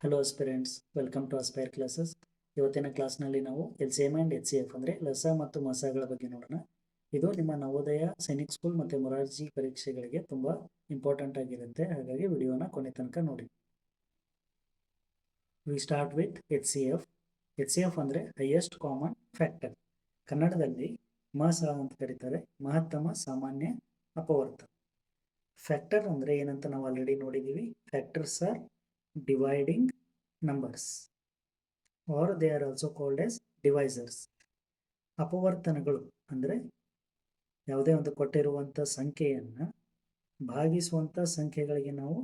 Hello aspirants, welcome to aspire classes. ಇವತ್ತಿನ ಕ್ಲಾಸ್ನಲ್ಲಿ ನಾವು LCM ಆ್ಯಂಡ್ HCF ಅಂದರೆ ಲಸ ಮತ್ತು ಮಸಗಳ ಬಗ್ಗೆ ನೋಡೋಣ. ಇದು ನಿಮ್ಮ ನವೋದಯ, ಸೈನಿಕ್ ಸ್ಕೂಲ್ ಮತ್ತು ಮೊರಾರ್ಜಿ ಪರೀಕ್ಷೆಗಳಿಗೆ ತುಂಬ ಇಂಪಾರ್ಟೆಂಟ್ ಆಗಿರುತ್ತೆ. ಹಾಗಾಗಿ ವಿಡಿಯೋನ ಕೊನೆ ತನಕ ನೋಡಿ. V start with HCF. HCF ಅಂದರೆ ಹೈಯೆಸ್ಟ್ ಕಾಮನ್ ಫ್ಯಾಕ್ಟರ್. ಕನ್ನಡದಲ್ಲಿ ಮಸ ಅಂತ ಕರೀತಾರೆ, ಮಹತ್ತಮ ಸಾಮಾನ್ಯ ಅಪವರ್ತ. ಫ್ಯಾಕ್ಟರ್ ಅಂದರೆ ಏನಂತ ನಾವು ಆಲ್ರೆಡಿ ನೋಡಿದ್ದೀವಿ. Factors are dividing numbers or they are also called as divisors. ಅಪವರ್ತನಗಳು ಅಂದರೆ ಯಾವುದೇ ಒಂದು ಕೊಟ್ಟಿರುವಂಥ ಸಂಖ್ಯೆಯನ್ನು ಭಾಗಿಸುವಂಥ ಸಂಖ್ಯೆಗಳಿಗೆ ನಾವು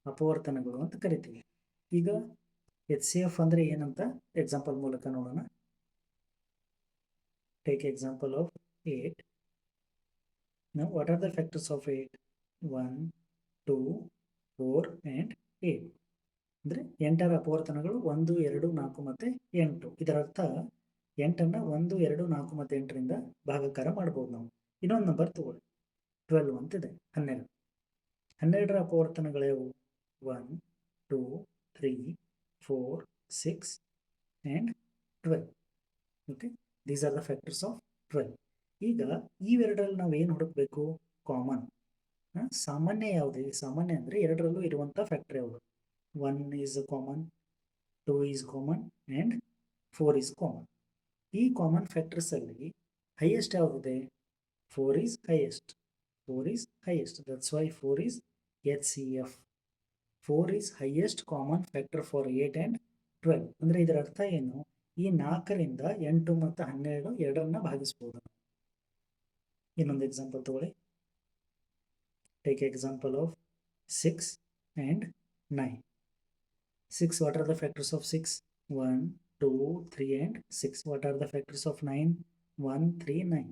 ಅಪವರ್ತನಗಳು ಅಂತ ಕರಿತೀವಿ. ಈಗ HCF ಅಂದರೆ ಏನಂತ ಎಕ್ಸಾಂಪಲ್ ಮೂಲಕ ನೋಡೋಣ. Take example of 8. Now what are the factors of 8? 1, 2, 4 and 8. ಅಂದರೆ 8ರ ಅಪವರ್ತನಗಳು 1, 2, 4 ಮತ್ತು 8. ಇದರ ಅರ್ಥ 8ಅನ್ನು 1, 2, 4 ಮತ್ತು 8ರಿಂದ ಭಾಗಾಕಾರ ಮಾಡ್ಬೋದು ನಾವು. ಇನ್ನೊಂದು ನಂಬರ್ ತಗೊಳ್ಳಿ, 12 ಅಂತಿದೆ. 12. 12ರ ಅಪವರ್ತನಗಳ್ಯಾವು? 1, 2, 3, 4, 6 and 12. Okay, these are the factors of 12. ಈಗ ಇವೆರಡರಲ್ಲಿ ನಾವು ಏನು ಹುಡುಕಬೇಕು? ಕಾಮನ್. ಸಾಮಾನ್ಯ ಯಾವುದು? ಸಾಮಾನ್ಯ ಅಂದರೆ ಎರಡರಲ್ಲೂ ಇರುವಂಥ ಫ್ಯಾಕ್ಟರ್ ಯಾವುದು? 1 is common, 2 is common and 4 is common. ಈ ಕಾಮನ್ ಫ್ಯಾಕ್ಟರ್ಸ್ ಅಲ್ಲಿ ಹೈಯೆಸ್ಟ್ ಯಾವುದಿದೆ? 4 is highest. 4 is highest. That's why 4 is HCF. 4 is highest common factor for 8 and 12. ಅಂದರೆ ಇದರ ಅರ್ಥ ಏನು? ಈ 4ರಿಂದ 8 ಮತ್ತು 12 ಎರಡನ್ನ ಭಾಗಿಸಬಹುದು. ಇನ್ನೊಂದು ಎಕ್ಸಾಂಪಲ್ ತಗೊಳ್ಳಿ. Take example of 6 and 9. 6, what are the factors of 6? 1, 2, 3 and 6. What are the factors of 9? 1, 3, 9.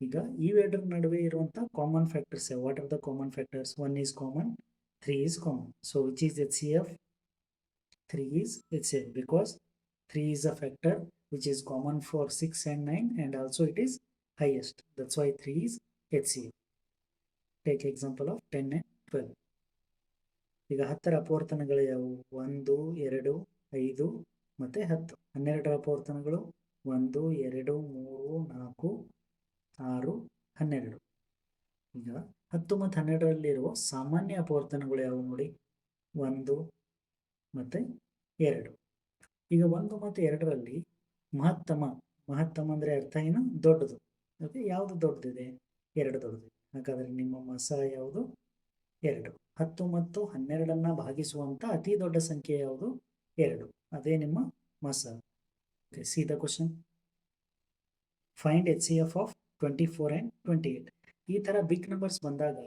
ಈಗ ಇವೆರಡರ ನಡುವೆ ಇರುವಂಥ common factors. What are the common factors? 1 is common, 3 is common. So which is HCF? 3 is HCF because 3 is a factor which is common for 6 and 9 and also it is highest. That's why 3 is HCF. Take example of 10 and 12. ಈಗ 10ರ ಅಪವರ್ತನಗಳು ಯಾವುವು? 1, 2, 5 ಮತ್ತು 10. 12ರ ಅಪವರ್ತನಗಳು 1, 2, 3, 4, 6, 12. ಈಗ 10 ಮತ್ತು 12ರಲ್ಲಿರುವ ಸಾಮಾನ್ಯ ಅಪವರ್ತನಗಳು ಯಾವುವು ನೋಡಿ? 1 ಮತ್ತು 2. ಈಗ 1 ಮತ್ತು 2ರಲ್ಲಿ ಮಹತ್ತಮ ಅಂದರೆ ಅರ್ಥ ಏನು? ದೊಡ್ಡದು. ಓಕೆ, ಯಾವುದು ದೊಡ್ಡದಿದೆ? 2 ದೊಡ್ಡದಿದೆ. ಹಾಗಾದರೆ ನಿಮ್ಮ ಮಸ ಯಾವುದು? 2. 10 ಮತ್ತು 12ಅನ್ನು ಭಾಗಿಸುವಂಥ ಅತಿ ದೊಡ್ಡ ಸಂಖ್ಯೆ ಯಾವುದು? 2. ಅದೇ ನಿಮ್ಮ ಮಸ. Okay, see the question. Find HCF of 24 and 28. ಈ ಥರ ಬಿಗ್ ನಂಬರ್ಸ್ ಬಂದಾಗ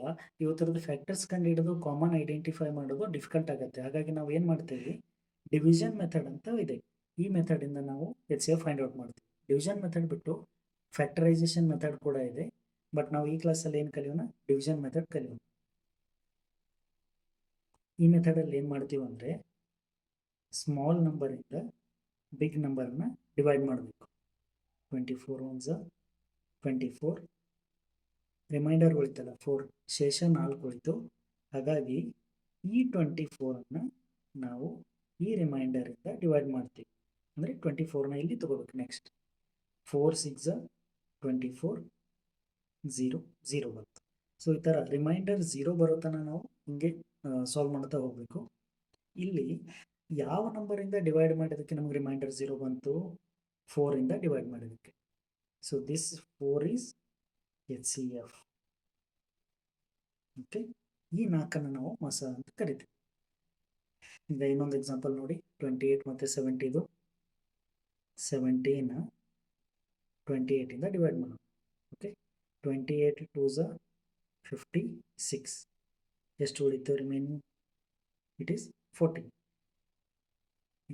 ಈ ಥರದ ಫ್ಯಾಕ್ಟರ್ಸ್ ಕಂಡು ಹಿಡಿದು ಕಾಮನ್ ಐಡೆಂಟಿಫೈ ಮಾಡೋದು ಡಿಫಿಕಲ್ಟ್ ಆಗುತ್ತೆ. ಹಾಗಾಗಿ ನಾವು ಏನು ಮಾಡ್ತೀವಿ? ಡಿವಿಷನ್ ಮೆಥಡ್ ಅಂತ ಇದೆ. ಈ ಮೆಥಡಿಂದ ನಾವು HCF ಫೈಂಡ್ ಔಟ್ ಮಾಡ್ತೀವಿ. ಡಿವಿಷನ್ ಮೆಥಡ್ ಬಿಟ್ಟು ಫ್ಯಾಕ್ಟರೈಸೇಷನ್ ಮೆಥಡ್ ಕೂಡ ಇದೆ. ಬಟ್ ನಾವು ಈ ಕ್ಲಾಸಲ್ಲಿ ಏನು ಕಲಿಯೋಣ? ಡಿವಿಷನ್ ಮೆಥಡ್ ಕಲಿಯೋಣ. ಈ ಮೆಥಡಲ್ಲಿ ಏನು ಮಾಡ್ತೀವಿ ಅಂದರೆ ಸ್ಮಾಲ್ ನಂಬರಿಂದ ಬಿಗ್ ನಂಬರ್ನ ಡಿವೈಡ್ ಮಾಡಬೇಕು. 24 1s 24, ರಿಮೈಂಡರ್ ಉಳಿತಲ್ಲ 4, ಶೇಷ 4 ಉಳಿತು. ಹಾಗಾಗಿ ಈ 24ಅನ್ನು ನಾವು ಈ ರಿಮೈಂಡರಿಂದ ಡಿವೈಡ್ ಮಾಡ್ತೀವಿ. ಅಂದರೆ 24ನ ಇಲ್ಲಿ ತಗೋಬೇಕು. ನೆಕ್ಸ್ಟ್ 4 6 24, 0 0 ಬಂತು. ಸೊ ಈ ಥರ ರಿಮೈಂಡರ್ 0 ಬರೋ ತನಕ ನಾವು ಹಿಂಗೆ ಸಾಲ್ವ್ ಮಾಡ್ತಾ ಹೋಗಬೇಕು. ಇಲ್ಲಿ ಯಾವ ನಂಬರಿಂದ ಡಿವೈಡ್ ಮಾಡಿದ್ದಕ್ಕೆ ನಮಗೆ ರಿಮೈಂಡರ್ 0 ಬಂತು? 4ಇಂದ ಡಿವೈಡ್ ಮಾಡಿದ್ದಕ್ಕೆ. So this 4 is HCF. Okay, ಈ 4ಅನ್ನು ನಾವು ಮಸ ಅಂತ ಕರಿತೀವಿ. ಈಗ ಇನ್ನೊಂದು ಎಕ್ಸಾಂಪಲ್ ನೋಡಿ. 28 ಮತ್ತು 70. 17 28ಇಂದ ಡಿವೈಡ್ ಮಾಡೋಣ. Okay, 28 2s 56. ಎಷ್ಟು ಉಳಿತು ರಿಮೈನಿಂಗ್? It is 14.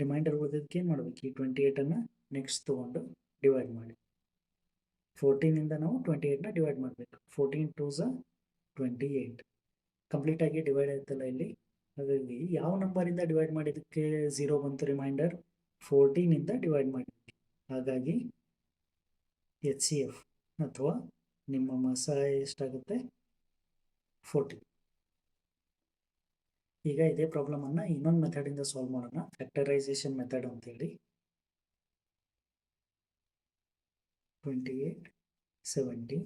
ರಿಮೈಂಡರ್ ಉಳಿದಕ್ಕೆ ಏನು ಮಾಡಬೇಕು? ಈ 28ಅನ್ನು ನೆಕ್ಸ್ಟ್ ತೊಗೊಂಡು ಡಿವೈಡ್ ಮಾಡಿ. 14ಇಂದ ನಾವು 28ನ ಡಿವೈಡ್ ಮಾಡಬೇಕು. 14 2s 28. ಕಂಪ್ಲೀಟಾಗಿ ಡಿವೈಡ್ ಆಯ್ತಲ್ಲ ಇಲ್ಲಿ. ಹಾಗಾಗಿ ಯಾವ ನಂಬರಿಂದ ಡಿವೈಡ್ ಮಾಡಿದ್ದಕ್ಕೆ 0 ಬಂತು ರಿಮೈಂಡರ್? 14ಇಂದ ಡಿವೈಡ್ ಮಾಡಿದ್ದಕ್ಕೆ. ಹಾಗಾಗಿ HCF ಅಥವಾ ನಿಮ್ಮ ಮಸ ಎಷ್ಟಾಗುತ್ತೆ? 14. ಈಗ ಇದೇ ಪ್ರಾಬ್ಲಮನ್ನು ಇನ್ನೊಂದು ಮೆಥಡಿಂದ ಸಾಲ್ವ್ ಮಾಡೋಣ, ಫ್ಯಾಕ್ಟರೈಸೇಷನ್ ಮೆಥಡ್ ಅಂತೇಳಿ. 28, 70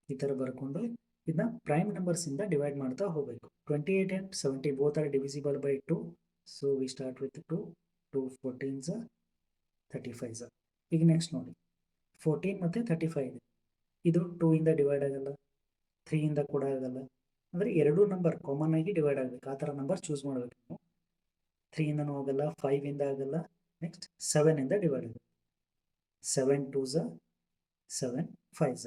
ಈ ಥರ ಬರ್ಕೊಂಡು ಇದನ್ನ ಪ್ರೈಮ್ ನಂಬರ್ಸಿಂದ ಡಿವೈಡ್ ಮಾಡ್ತಾ ಹೋಗಬೇಕು. 28 and 70 both are divisible by 2. So we start with 2. 2 14s 35s. ಈಗ ನೆಕ್ಸ್ಟ್ ನೋಡಿ, 14 ಮತ್ತು 35 ಇದೆ. ಇದು 2 ಇಂದ ಡಿವೈಡ್ ಆಗಲ್ಲ, 3 ಇಂದ ಕೂಡ ಆಗಲ್ಲ. ಅಂದರೆ ಎರಡೂ ನಂಬರ್ ಕಾಮನ್ ಆಗಿ ಡಿವೈಡ್ ಆಗಬೇಕು, ಆ ಥರ ನಂಬರ್ ಚೂಸ್ ಮಾಡಬೇಕು ನೀವು. 3 ಇಂದನೂ ಆಗಲ್ಲ, 5 ಇಂದ ಆಗಲ್ಲ. ನೆಕ್ಸ್ಟ್ 7 ಇಂದ ಡಿವೈಡ್ ಆಗುತ್ತೆ. 7 2s 7 5s.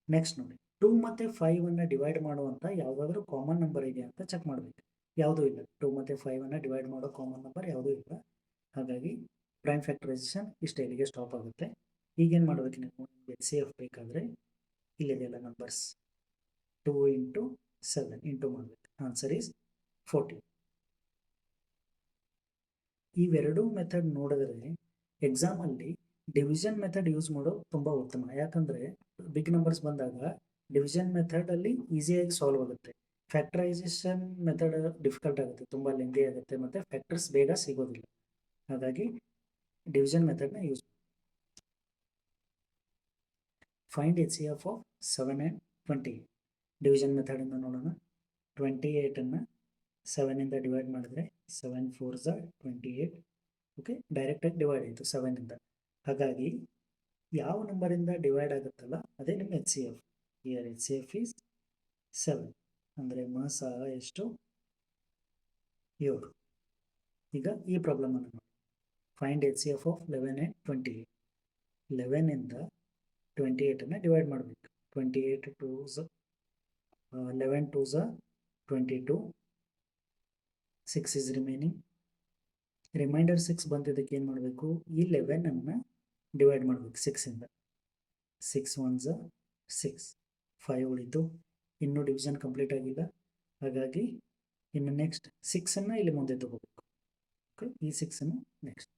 ನೆಕ್ಸ್ಟ್ ನೋಡಿ, 2 ಮತ್ತು 5 ಡಿವೈಡ್ ಮಾಡುವಂಥ ಯಾವುದಾದ್ರೂ ಕಾಮನ್ ನಂಬರ್ ಇದೆ ಅಂತ ಚೆಕ್ ಮಾಡಬೇಕು. ಯಾವುದೂ ಇಲ್ಲ. 2 ಮತ್ತು 5 ಡಿವೈಡ್ ಮಾಡೋ ಕಾಮನ್ ನಂಬರ್ ಯಾವುದೂ ಇಲ್ಲ. ಹಾಗಾಗಿ ಪ್ರೈಮ್ ಫ್ಯಾಕ್ಟರೈಸೇಷನ್ ಇಷ್ಟು ಇಲ್ಲಿಗೆ ಸ್ಟಾಪ್ ಆಗುತ್ತೆ. ಈಗೇನು ಮಾಡಬೇಕು ನೀವು, HCF ಬೇಕಾದರೆ ಇಲ್ಲಿದೆಯಲ್ಲ ನಂಬರ್ಸ್, 2 into 7 ಇಂಟು ಮಾಡಬೇಕು. Answer is 40. ಇವೆರಡೂ ಮೆಥಡ್ ನೋಡಿದ್ರೆ ಎಕ್ಸಾಮಲ್ಲಿ ಡಿವಿಷನ್ ಮೆಥಡ್ ಯೂಸ್ ಮಾಡೋದು ತುಂಬ ಉತ್ತಮ. ಯಾಕಂದರೆ ಬಿಗ್ ನಂಬರ್ಸ್ ಬಂದಾಗ ಡಿವಿಷನ್ ಮೆಥಡಲ್ಲಿ ಈಸಿಯಾಗಿ ಸಾಲ್ವ್ ಆಗುತ್ತೆ. ಫ್ಯಾಕ್ಟರೈಸೇಷನ್ ಮೆಥಡ್ ಡಿಫಿಕಲ್ಟ್ ಆಗುತ್ತೆ, ತುಂಬ ಲೆಂದಿ ಆಗುತ್ತೆ, ಮತ್ತು ಫ್ಯಾಕ್ಟರ್ಸ್ ಬೇಗ ಸಿಗೋದಿಲ್ಲ. ಹಾಗಾಗಿ ಡಿವಿಷನ್ ಮೆಥಡ್ನ use. Find HCF of 7 and 28. Division ಮೆಥಡಿಂದ ನೋಡೋಣ. 28 7 ಡಿವೈಡ್ ಮಾಡಿದ್ರೆ 7 4s 28. ಓಕೆ, ಡೈರೆಕ್ಟಾಗಿ ಡಿವೈಡ್ ಆಯಿತು 7. ಹಾಗಾಗಿ ಯಾವ ನಂಬರಿಂದ ಡಿವೈಡ್ ಆಗುತ್ತಲ್ಲ ಅದೇ ನಿಮ್ಮ HCF. Here HCF is 7. ಅಂದರೆ ಮಾಸ ಎಷ್ಟು, 7. ಈಗ ಈ ಪ್ರಾಬ್ಲಮನ್ನು ನೋಡಿ, find HCF of 11 and 28. 11 28 divide ಮಾಡಬೇಕು. 28 2s 11 2s 22. 6 is remaining. Reminder 6 ಬಂದಿದ್ದಕ್ಕೆ ಏನು ಮಾಡಬೇಕು, ಈ 11 ಡಿವೈಡ್ ಮಾಡಬೇಕು 6ಇಂದ. 6 1s 6. 5 ಉಳಿತು, ಇನ್ನೂ ಡಿವಿಷನ್ ಕಂಪ್ಲೀಟ್ ಆಗಿಲ್ಲ. ಹಾಗಾಗಿ ಇನ್ನು ನೆಕ್ಸ್ಟ್ 6 ಇಲ್ಲಿ ಮುಂದೆ ತಗೋಬೇಕು. ಓಕೆ, ಈ 6 ನೆಕ್ಸ್ಟ್.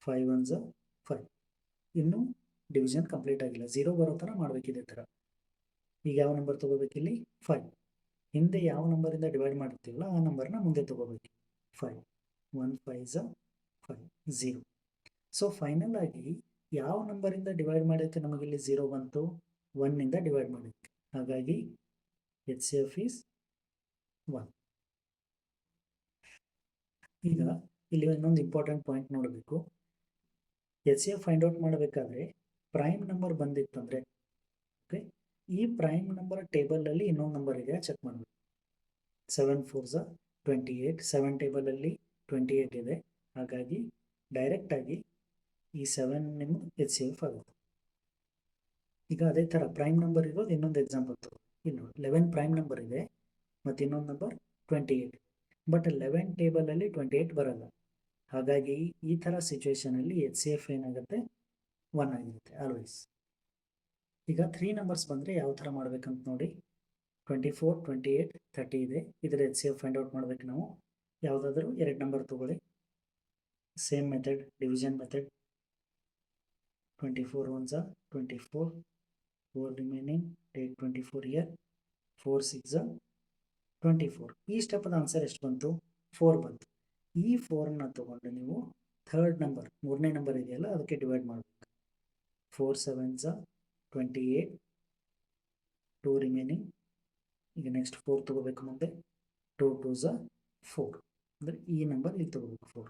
5 1s 5. ಇನ್ನೂ ಡಿವಿಷನ್ ಕಂಪ್ಲೀಟ್ ಆಗಿಲ್ಲ, 0 ಬರೋ ಥರ ಮಾಡಬೇಕು ಇದೇ ಥರ. ಈಗ ಯಾವ ನಂಬರ್ ತೊಗೋಬೇಕಿಲ್ಲಿ, 5. ಹಿಂದೆ ಯಾವ ನಂಬರಿಂದ ಡಿವೈಡ್ ಮಾಡಿರ್ತೀವಲ್ಲ ಆ ನಂಬರ್ನ ಮುಂದೆ ತೊಗೋಬೇಕು. 5 1 5s 5 0. ಸೊ ಫೈನಲ್ ಆಗಿ ಯಾವ ನಂಬರಿಂದ ಡಿವೈಡ್ ಮಾಡೋಕ್ಕೆ ನಮಗಿಲ್ಲಿ 0 ಬಂತು, 1 ಡಿವೈಡ್ ಮಾಡೋಕ್ಕೆ. ಹಾಗಾಗಿ HCF ಈಸ್ 1. ಈಗ ಇಲ್ಲಿ ಇನ್ನೊಂದು ಇಂಪಾರ್ಟೆಂಟ್ ಪಾಯಿಂಟ್ ನೋಡಬೇಕು. HCF ಫೈಂಡ್ ಔಟ್ ಮಾಡಬೇಕಾದ್ರೆ ಪ್ರೈಮ್ ನಂಬರ್ ಬಂದಿತ್ತಂದರೆ, ಓಕೆ, ಈ ಪ್ರೈಮ್ ನಂಬರ್ ಟೇಬಲಲ್ಲಿ ಇನ್ನೊಂದು ನಂಬರ್ ಇದೆಯಾ ಚೆಕ್ ಮಾಡಬೇಕು. 7 4s 28. 7 ಟೇಬಲಲ್ಲಿ 28 ಇದೆ. ಹಾಗಾಗಿ ಡೈರೆಕ್ಟಾಗಿ ಈ 7 ನಿಮ್ಮ HCF ಆಗುತ್ತೆ. ಈಗ ಅದೇ ಥರ ಪ್ರೈಮ್ ನಂಬರ್ ಇರೋದು ಇನ್ನೊಂದು ಎಕ್ಸಾಂಪಲ್ ತಗೋ. ಇನ್ನು 11 ಪ್ರೈಮ್ ನಂಬರ್ ಇದೆ ಮತ್ತು ಇನ್ನೊಂದು ನಂಬರ್ 28. ಬಟ್ 11 ಟೇಬಲಲ್ಲಿ 28 ಬರಲ್ಲ. ಹಾಗಾಗಿ ಈ ಥರ ಸಿಚುವೇಷನಲ್ಲಿ HCF ಏನಾಗುತ್ತೆ, 1 ಆಗಿರುತ್ತೆ ಆಲ್ವೇಸ್. ಈಗ 3 ನಂಬರ್ಸ್ ಬಂದರೆ ಯಾವ ಥರ ಮಾಡಬೇಕಂತ ನೋಡಿ. 24 28 30 ಇದೆ. ಇದರ HCF ಫೈಂಡ್ ಔಟ್ ಮಾಡಬೇಕು ನಾವು. ಯಾವುದಾದ್ರೂ 2 ನಂಬರ್ ತೊಗೊಳ್ಳಿ. Same method, division method. 24 1s 24. 4 remaining, take 24 year. 4 6s 24. ಈ ಸ್ಟೆಪ್ಪದ ಆನ್ಸರ್ ಎಷ್ಟು ಬಂತು, 4 ಬಂತು. ಈ 4ನ ತೊಗೊಂಡು ನೀವು ಥರ್ಡ್ ನಂಬರ್, 3ನೇ ನಂಬರ್ ಇದೆಯಲ್ಲ ಅದಕ್ಕೆ ಡಿವೈಡ್ ಮಾಡಬೇಕು. 4 7s 28. 2 ರಿಮೈನಿಂಗ್. ಈಗ ನೆಕ್ಸ್ಟ್ 4 ತೊಗೋಬೇಕು ಮುಂದೆ. 2 2s 4. ಅಂದರೆ ಈ ನಂಬರ್ ಇಲ್ಲಿ ತೊಗೋಬೇಕು 4.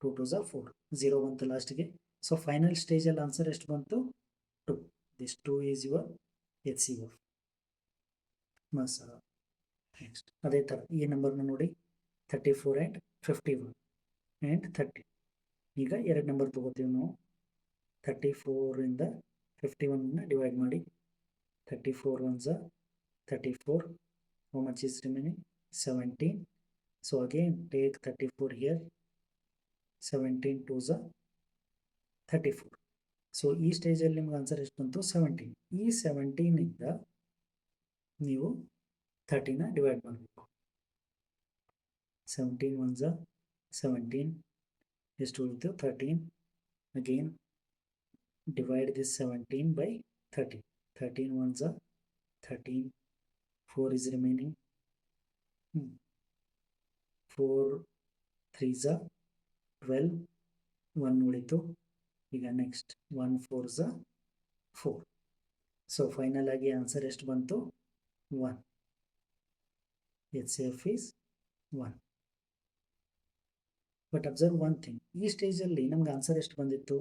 2 2s 4. 0 ಬಂತು ಲಾಸ್ಟಿಗೆ. ಸೊ ಫೈನಲ್ ಸ್ಟೇಜಲ್ಲಿ ಆನ್ಸರ್ ಎಷ್ಟು ಬಂತು, 2. This 2 is your HCF. ಮಾಸ. ನೆಕ್ಸ್ಟ್ ಅದೇ ಥರ ಈ ನಂಬರ್ನ ನೋಡಿ, 34 and 51 and 30. ಈಗ 2 ನಂಬರ್ ತೊಗೋತೀವಿ ನಾವು. 34 51 ಡಿವೈಡ್ ಮಾಡಿ. 34 1s 34. How much is remaining, 17. So again take 34 here. 17 2s 34. So ಈ ಸ್ಟೇಜಲ್ಲಿ ನಿಮ್ಗೆ ಆನ್ಸರ್ ಎಷ್ಟು ಬಂತು, 17. ಈ 17 ನೀವು 30ನ ಡಿವೈಡ್ ಮಾಡಬೇಕು. 17 1s 17. ಎಷ್ಟು ಉಳಿತು, 13. Again divide this 17 by 30. 13 1s 13. 4 is remaining. 4 3 ಝ 12, 1 ಉಳಿತು. ಈಗ ನೆಕ್ಸ್ಟ್ 1 4 ಝ 4. ಸೊ ಫೈನಲ್ ಆಗಿ ಆನ್ಸರ್ ಎಷ್ಟು ಬಂತು? 1. HCF is 1. But observe one thing, ಈ ಸ್ಟೇಜಲ್ಲಿ ನಮ್ಗೆ ಆನ್ಸರ್ ಎಷ್ಟು ಬಂದಿತ್ತು?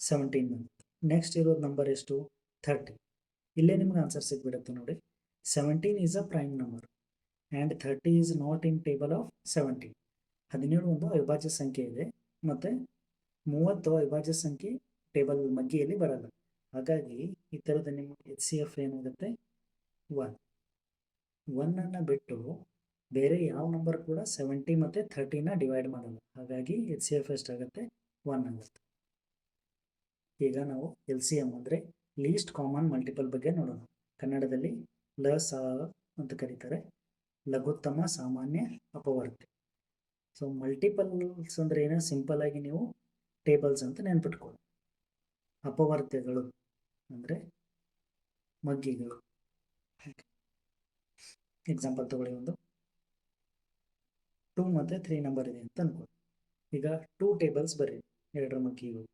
17 ಬಂದಿತ್ತು. ನೆಕ್ಸ್ಟ್ ಇರೋದು ನಂಬರ್ ಎಷ್ಟು? 30. ಇಲ್ಲೇ ನಿಮ್ಗೆ ಆನ್ಸರ್ ಸಿಗ್ಬಿಡುತ್ತೆ ನೋಡಿ. 17 is a prime number and 30 is not in table of 17. 17 ಒಂದು ಅವಿಭಾಜ್ಯ ಸಂಖ್ಯೆ ಇದೆ, ಮತ್ತು 30 ಅವಿಭಾಜ್ಯ ಸಂಖ್ಯೆ ಟೇಬಲ್ ಮಧ್ಯೆಯಲ್ಲಿ ಬರಲ್ಲ. ಹಾಗಾಗಿ ಈ ಥರದ ನಿಮ್ಮ HCF ಏನಾಗುತ್ತೆ? 1. 1 ಬಿಟ್ಟು ಬೇರೆ ಯಾವ ನಂಬರ್ ಕೂಡ 70 ಮತ್ತು 30ನ ಡಿವೈಡ್ ಮಾಡಲ್ಲ. ಹಾಗಾಗಿ HCF ಎಷ್ಟಾಗುತ್ತೆ? 1 ಆಗುತ್ತೆ. ಈಗ ನಾವು LCM ಅಂದರೆ ಲೀಸ್ಟ್ ಕಾಮನ್ ಮಲ್ಟಿಪಲ್ ಬಗ್ಗೆ ನೋಡೋಣ. ಕನ್ನಡದಲ್ಲಿ LSA ಅಂತ ಕರೀತಾರೆ, ಲಘುತ್ತಮ ಸಾಮಾನ್ಯ ಅಪವರ್ತ್ಯ. ಸೊ ಮಲ್ಟಿಪಲ್ಸ್ ಅಂದರೆ ಏನೋ ಸಿಂಪಲ್ ಆಗಿ ನೀವು ಟೇಬಲ್ಸ್ ಅಂತ ನೆನ್ಪಿಟ್ಕೊಳ್ಳಿ. ಅಪವರ್ತ್ಯಗಳು ಅಂದರೆ ಮಗ್ಗಿಗಳು. ಎಕ್ಸಾಂಪಲ್ ತಗೊಳ್ಳಿ, ಒಂದು 2 ಮತ್ತು 3 ನಂಬರ್ ಇದೆ ಅಂತ ಅನ್ಕೊಳ್ಳಿ. ಈಗ 2 ಟೇಬಲ್ಸ್ ಬರೀ, 2ರ ಮಗ್ಗಿಗಳು.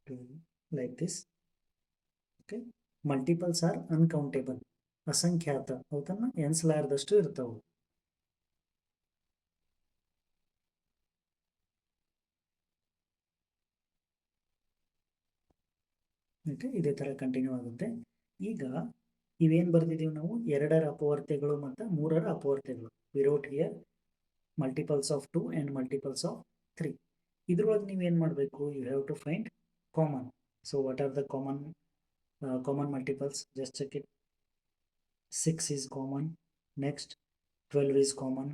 2 like this. Okay, multiples are uncountable, ಅಸಂಖ್ಯಾತ, ಅವನ್ನ ಎಣಿಸಲಾರದಷ್ಟು ಇರ್ತಾವೆ. ಓಕೆ, ಇದೇ ಥರ ಕಂಟಿನ್ಯೂ ಆಗುತ್ತೆ. ಈಗ ಇವೇನು ಬರ್ತಿದ್ದೀವಿ ನಾವು? 2ರ ಅಪವರ್ತ್ಯಗಳು ಮತ್ತು 3ರ ಅಪವರ್ತ್ಯಗಳು. We wrote here multiples of 2 and multiples of 3. ಇದ್ರೊಳಗೆ ನೀವೇನು ಮಾಡಬೇಕು? You have to find common. So what are the common multiples? Just check it. 6 is common. Next 12 is common.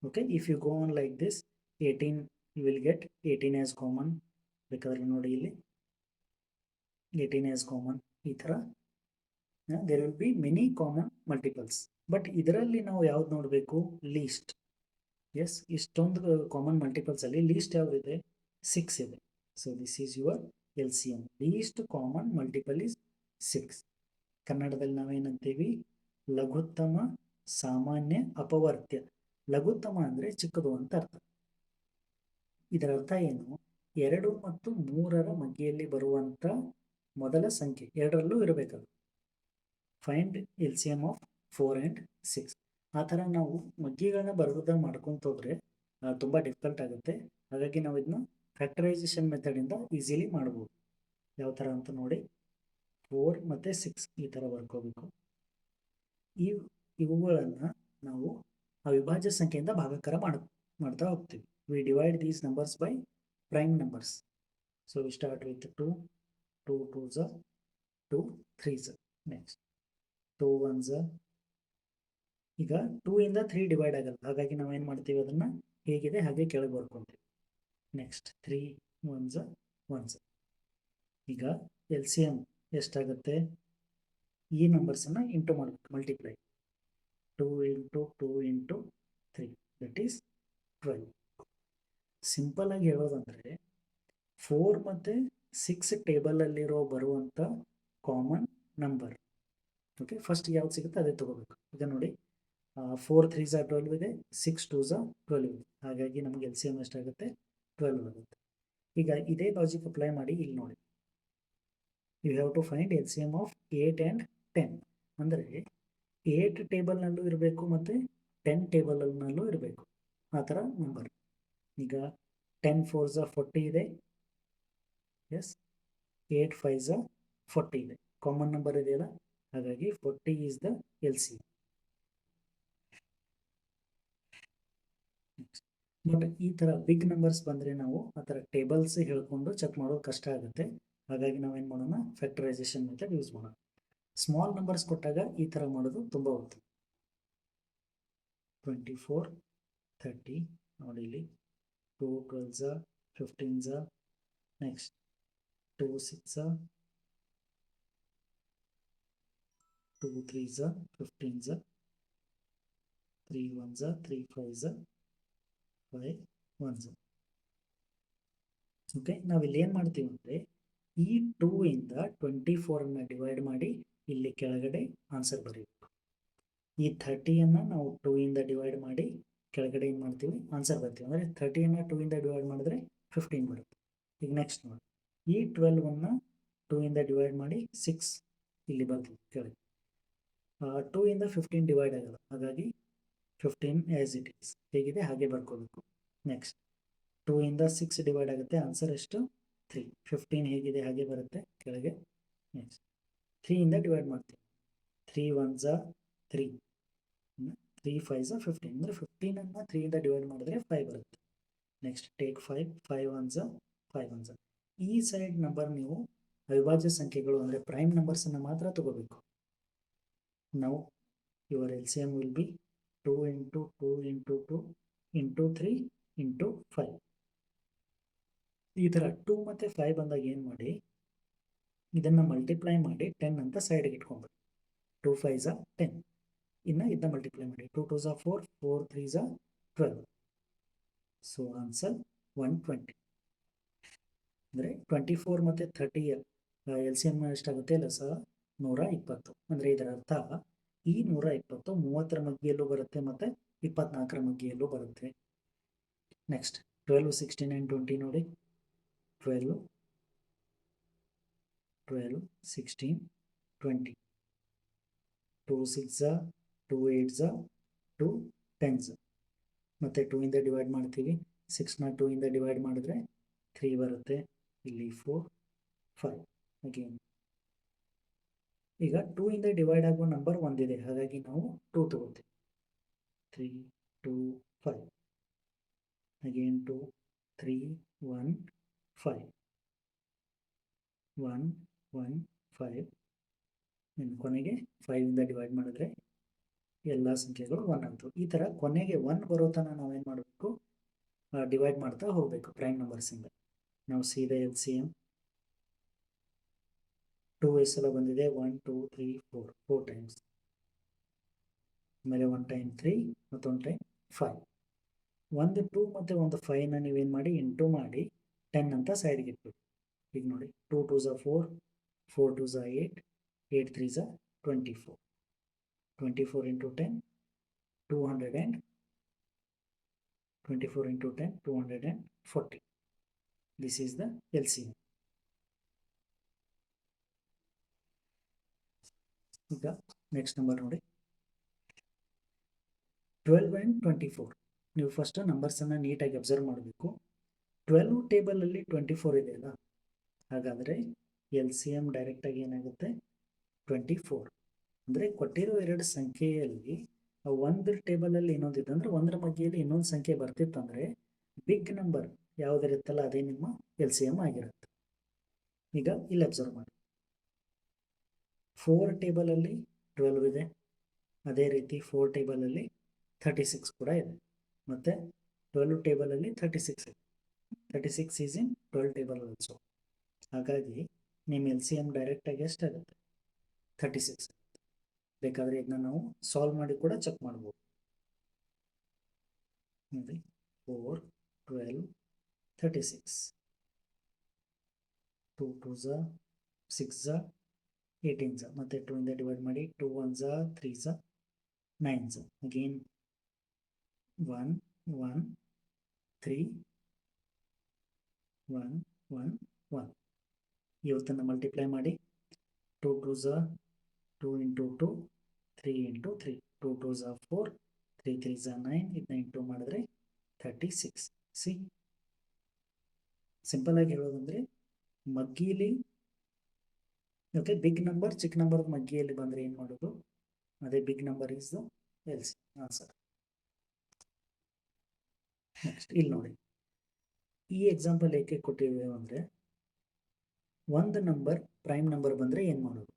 Okay, if you go on like this, 18 you will get 18 as common. ಬೇಕಾದ್ರೆ ನೋಡಿ ಇಲ್ಲಿ 18 as common. ಈ ಥರ there will be many common multiples. But ಇದರಲ್ಲಿ ನಾವು ಯಾವ್ದು ನೋಡಬೇಕು? List. S, ಇಷ್ಟೊಂದು ಕಾಮನ್ ಮಲ್ಟಿಪಲ್ಸ್ ಅಲ್ಲಿ ಲೀಸ್ಟ್ ಯಾವುದಿದೆ? 6 ಇದೆ. So this is your LCM. List common multiple is 6. ಕನ್ನಡದಲ್ಲಿ ನಾವೇನಂತೀವಿ? ಲಘುತ್ತಮ ಸಾಮಾನ್ಯ ಅಪವರ್ತ್ಯ. ಲಘುತ್ತಮ ಅಂದರೆ ಚಿಕ್ಕದು ಅಂತ ಅರ್ಥ. ಇದರ ಅರ್ಥ ಏನು? 2 ಮತ್ತು 3ರ ಮಧ್ಯೆಯಲ್ಲಿ ಬರುವಂಥ ಮೊದಲ ಸಂಖ್ಯೆ 2ರಲ್ಲೂ ಇರಬೇಕದು. Find LCM of 4 and 6. ಆ ಥರ ನಾವು ಮಗ್ಗಿಗಳನ್ನ ಬರೋದ ಮಾಡ್ಕೊಂತ ಹೋದ್ರೆ ತುಂಬ ಡಿಫಿಕಲ್ಟ್ ಆಗುತ್ತೆ. ಹಾಗಾಗಿ ನಾವು ಇದನ್ನ ಫ್ಯಾಕ್ಟರೈಸೇಷನ್ ಮೆಥಡಿಂದ ಈಸಿಲಿ ಮಾಡ್ಬೋದು. ಯಾವ ಥರ ಅಂತ ನೋಡಿ. 4 ಮತ್ತು 6 ಈ ಥರ ಬರ್ಕೋಬೇಕು. ಇವುಗಳನ್ನು ನಾವು ಅವಿಭಾಜ್ಯ ಸಂಖ್ಯೆಯಿಂದ ಭಾಗಾಕಾರ ಮಾಡ್ತಾ ಹೋಗ್ತೀವಿ. We divide these numbers by prime numbers. So we start with 2, 2 2s, 2 3s. Next 2 1s. ಈಗ 2 ಇಂದ 3 ಡಿವೈಡ್ ಆಗಲ್ಲ, ಹಾಗಾಗಿ ನಾವೇನು ಮಾಡ್ತೀವಿ? ಅದನ್ನು ಹೇಗಿದೆ ಹಾಗೆ ಕೆಳಗೆ ಬರ್ಕೊತೀವಿ. Next 3 1s 1s. ಈಗ LCM ಎಷ್ಟಾಗುತ್ತೆ? ಈ ನಂಬರ್ಸನ್ನು ಇಂಟು ಮಾಡಬೇಕು, multiply. 2 into 2 into 3, that is 12. Simple ಆಗಿ ಹೇಳೋದಂದರೆ 4 ಮತ್ತು 6 ಟೇಬಲಲ್ಲಿರೋ ಬರುವಂಥ ಕಾಮನ್ ನಂಬರ್. ಓಕೆ, ಫಸ್ಟ್ ಯಾವ್ದು ಸಿಗುತ್ತೆ ಅದೇ ತಗೋಬೇಕು. ಈಗ ನೋಡಿ, 4 3s 12 ಇದೆ, 6 2s 12 ಇದೆ. ಹಾಗಾಗಿ ನಮಗೆ LCM ಎಷ್ಟಾಗುತ್ತೆ? 12 ಆಗುತ್ತೆ. ಈಗ ಇದೇ ಲಾಜಿಕ್ ಅಪ್ಲೈ ಮಾಡಿ ಇಲ್ಲಿ ನೋಡಿ. You have to find LCM of 8 and 10. ಅಂದರೆ 8 ಟೇಬಲ್ನಲ್ಲೂ ಇರಬೇಕು ಮತ್ತು 10 ಟೇಬಲ್ನಲ್ಲೂ ಇರಬೇಕು, ಆ ಥರ ನಂಬರ್. ಈಗ 10 4s 40 ಇದೆ. ಎಸ್, 8 5s 40 ಇದೆ. ಕಾಮನ್ ನಂಬರ್ ಇದೆಯಲ್ಲ, ಹಾಗಾಗಿ 40 ಈಸ್ ದ LCM. ಬಟ್ ಈ ಥರ ಬಿಗ್ ನಂಬರ್ಸ್ ಬಂದರೆ ನಾವು ಆ ಥರ ಟೇಬಲ್ಸ್ ಹೇಳ್ಕೊಂಡು ಚೆಕ್ ಮಾಡೋದು ಕಷ್ಟ ಆಗುತ್ತೆ. ಹಾಗಾಗಿ ನಾವೇನು ಮಾಡೋಣ? ಫ್ಯಾಕ್ಟರೈಸೇಷನ್ ಮೆಥಡ್ ಯೂಸ್ ಮಾಡೋಣ. ಸ್ಮಾಲ್ ನಂಬರ್ಸ್ ಕೊಟ್ಟಾಗ ಈ ಥರ ಮಾಡೋದು ತುಂಬ ಉತ್ತಮ. 24 30 ನೋಡಿ ಇಲ್ಲಿ. 2 12s 15s. Next 2 6s, 2 3s 15s, 3 1s 3 5s 5 1s. Okay, ನಾವಿಲ್ಲಿ ಏನು ಮಾಡ್ತೀವಿ ಅಂದರೆ ಈ 2 ಇಂದ 24 ಡಿವೈಡ್ ಮಾಡಿ ಇಲ್ಲಿ ಕೆಳಗಡೆ ಆನ್ಸರ್ ಬರೀಬೇಕು. ಈ 30ಯನ್ನು ನಾವು 2 ಇಂದ ಡಿವೈಡ್ ಮಾಡಿ ಕೆಳಗಡೆ ಏನು ಮಾಡ್ತೀವಿ ಆನ್ಸರ್ ಬರ್ತೀವಿ. ಅಂದರೆ 30ಯನ್ನು 2 ಇಂದ ಡಿವೈಡ್ ಮಾಡಿದ್ರೆ 15 ಬರುತ್ತೆ. ಈಗ ನೆಕ್ಸ್ಟ್ ನೋಡಿ, ಈ 12ನ್ನು 2 ಇಂದ ಡಿವೈಡ್ ಮಾಡಿ 6 ಇಲ್ಲಿ ಬರ್ತೀವಿ ಕೆಳಗೆ. 2 ಇಂದ 15 ಡಿವೈಡ್ ಆಗಲ್ಲ, ಹಾಗಾಗಿ 15 ಆ್ಯಸ್ ಇಟ್ ಈಸ್ ಹೇಗಿದೆ ಹಾಗೆ ಬರ್ಕೋಬೇಕು. ನೆಕ್ಸ್ಟ್ 2 ಇಂದ 6 ಡಿವೈಡ್ ಆಗುತ್ತೆ, ಆನ್ಸರ್ ಎಷ್ಟು 3. 15 ಹೇಗಿದೆ ಹಾಗೆ ಬರುತ್ತೆ ಕೆಳಗೆ. ನೆಕ್ಸ್ಟ್ 3 ಇಂದ ಡಿವೈಡ್ ಮಾಡ್ತೀವಿ. 3 1s 3, 3 5s 15, ಅಂದರೆ 15ಅನ್ನು 3 ಇಂದ ಡಿವೈಡ್ ಮಾಡಿದ್ರೆ 5 ಬರುತ್ತೆ. Next take 5, 5 1s 5 1s. ಈ ಸೈಡ್ ನಂಬರ್ ನೀವು ಅವಿಭಾಜ್ಯ ಸಂಖ್ಯೆಗಳು ಅಂದರೆ ಪ್ರೈಮ್ ನಂಬರ್ಸನ್ನು ಮಾತ್ರ ತಗೋಬೇಕು. ನಾವು your LCM will be 2 into 2 into 2 into 3 into 5. ಈ ಥರ 2 ಮತ್ತು 5 ಬಂದಾಗ ಏನು ಮಾಡಿ, ಇದನ್ನು ಮಲ್ಟಿಪ್ಲೈ ಮಾಡಿ 10 ಅಂತ ಸೈಡ್ಗೆ ಇಟ್ಕೊಂಡ್ಬಿಡಿ. 2 5s 10, ಇನ್ನು ಇದನ್ನ ಮಲ್ಟಿಪ್ಲೈ ಮಾಡಿ 2 2s 4, 4 3s 12. So answer 120. ಅಂದರೆ 24 ಮತ್ತು 30 LCM ಎಷ್ಟಾಗುತ್ತೆ ಇಲ್ಲ ಸಹ 120. ಅಂದರೆ ಇದರ ಅರ್ಥ ಈ 120 30ರ ಮಧ್ಯೆಯಲ್ಲೂ ಬರುತ್ತೆ ಮತ್ತು 24ರ ಮಧ್ಯೆಯಲ್ಲೂ ಬರುತ್ತೆ. ನೆಕ್ಸ್ಟ್ 12 16 and 20 ನೋಡಿ. 12 16 20, 2 6s 2 8s 2 10s. ಮತ್ತು 2 ಇಂದ ಡಿವೈಡ್ ಮಾಡ್ತೀವಿ. 6ನ 2 ಇಂದ ಡಿವೈಡ್ ಮಾಡಿದ್ರೆ 3 ಬರುತ್ತೆ. ಇಲ್ಲಿ 4 5 ಅಗೇನ್. ಈಗ 2 ಇಂದ ಡಿವೈಡ್ ಆಗುವ ನಂಬರ್ ಒಂದಿದೆ, ಹಾಗಾಗಿ ನಾವು 2 ತಗೋತೀವಿ. 3 2 5 ಅಗೇನ್ 2 3 1 5 1 1 5. ಇನ್ನು ಕೊನೆಗೆ 5 ಇಂದ ಡಿವೈಡ್ ಮಾಡಿದ್ರೆ ಎಲ್ಲ ಸಂಖ್ಯೆಗಳು 1 ಅಂತು. ಈ ಥರ ಕೊನೆಗೆ 1 ಬರೋ ತನಕ ನಾವೇನು ಮಾಡಬೇಕು, ಡಿವೈಡ್ ಮಾಡ್ತಾ ಹೋಗಬೇಕು ಪ್ರೈಮ್ ನಂಬರ್ಸಿಂದ. ನಾವು ಸೀದಾ LCM 2 ಸಲ ಬಂದಿದೆ. 1 2 3 4 ಟೈಮ್ಸ್, ಆಮೇಲೆ 1 ಟೈಮ್ 3 ಮತ್ತೊಂದು ಟೈಮ್ 5. ಒಂದು 2 ಮತ್ತು ಒಂದು 5ನ ನೀವೇನು ಮಾಡಿ ಇಂಟು ಮಾಡಿ 10 ಅಂತ ಸೈಡ್ಗೆ ಇಟ್ಬಿಡಿ. ಈಗ ನೋಡಿ 2 2s 4, 4 2s 8, 8 3s 24. 24 into 10 200 and 24 into 10 240. This is the LCM. ಈಗ ನೆಕ್ಸ್ಟ್ ನಂಬರ್ ನೋಡಿ 12 and 24. ನೀವು ಫಸ್ಟ್ ನಂಬರ್ಸನ್ನು ನೀಟಾಗಿ ಅಬ್ಸರ್ವ್ ಮಾಡಬೇಕು. 12 ಟೇಬಲಲ್ಲಿ 24 ಇದೆ ಅಲ್ಲ, ಹಾಗಾದರೆ LCM ಡೈರೆಕ್ಟಾಗಿ ಏನಾಗುತ್ತೆ 24. ಅಂದರೆ ಕೊಟ್ಟಿರೋ ಎರಡು ಸಂಖ್ಯೆಯಲ್ಲಿ ಒಂದು ಟೇಬಲಲ್ಲಿ ಇನ್ನೊಂದಿದೆ, ಅಂದರೆ ಒಂದರ ಮಧ್ಯೆಯಲ್ಲಿ ಇನ್ನೊಂದು ಸಂಖ್ಯೆ ಬರ್ತಿತ್ತಂದರೆ ಬಿಗ್ ನಂಬರ್ ಯಾವುದಿರುತ್ತಲ್ಲ ಅದೇ ನಿಮ್ಮ LCM ಆಗಿರುತ್ತೆ. ಈಗ ಇಲ್ಲಿ ಅಬ್ಸರ್ವ್ ಮಾಡಿ, 4 ಟೇಬಲಲ್ಲಿ 12 ಇದೆ, ಅದೇ ರೀತಿ 4 ಟೇಬಲಲ್ಲಿ 36 ಕೂಡ ಇದೆ, ಮತ್ತು 12 ಟೇಬಲಲ್ಲಿ 36 ಇದೆ. 36 ಈಸ್ ಇನ್ 12 ಟೇಬಲ್ ಆಲ್ಸೋ. ಹಾಗಾಗಿ ನಿಮ್ಮ LCM ಡೈರೆಕ್ಟಾಗಿ ಎಷ್ಟಾಗುತ್ತೆ 36. ಬೇಕಾದರೆ ಇದನ್ನ ನಾವು ಸಾಲ್ವ್ ಮಾಡಿ ಕೂಡ ಚೆಕ್ ಮಾಡ್ಬೋದು. ನೋಡಿ 4 12 36, 2 2s 6s 18s, ಮತ್ತು 2 ಇಂದ ಡಿವೈಡ್ ಮಾಡಿ 2 1s 3s 9s. Again 1 1 3 1 1 1. ಇವತ್ತನ್ನು multiply ಮಾಡಿ 2 2s 2 into 2 3 into 3, 2 2s 4, 3 3s 9, ಇದನ್ನ ಇಂಟು ಮಾಡಿದ್ರೆ 36. ಸಿ ಸಿಂಪಲ್ ಆಗಿ ಹೇಳೋದಂದರೆ ಮಗ್ಗಿಲಿ ಓಕೆ ಬಿಗ್ ನಂಬರ್ ಚಿಕ್ಕ ನಂಬರ್ ಮಗ್ಗಿಯಲ್ಲಿ ಬಂದರೆ ಏನು ಮಾಡೋದು, ಅದೇ big number is the LCM answer. Next ಇಲ್ಲಿ ನೋಡಿ, ಈ ಎಕ್ಸಾಂಪಲ್ ಏಕೆ ಕೊಟ್ಟಿದ್ದೇವೆ ಅಂದರೆ ಒಂದು ನಂಬರ್ ಪ್ರೈಮ್ ನಂಬರ್ ಬಂದರೆ ಏನು ಮಾಡೋದು.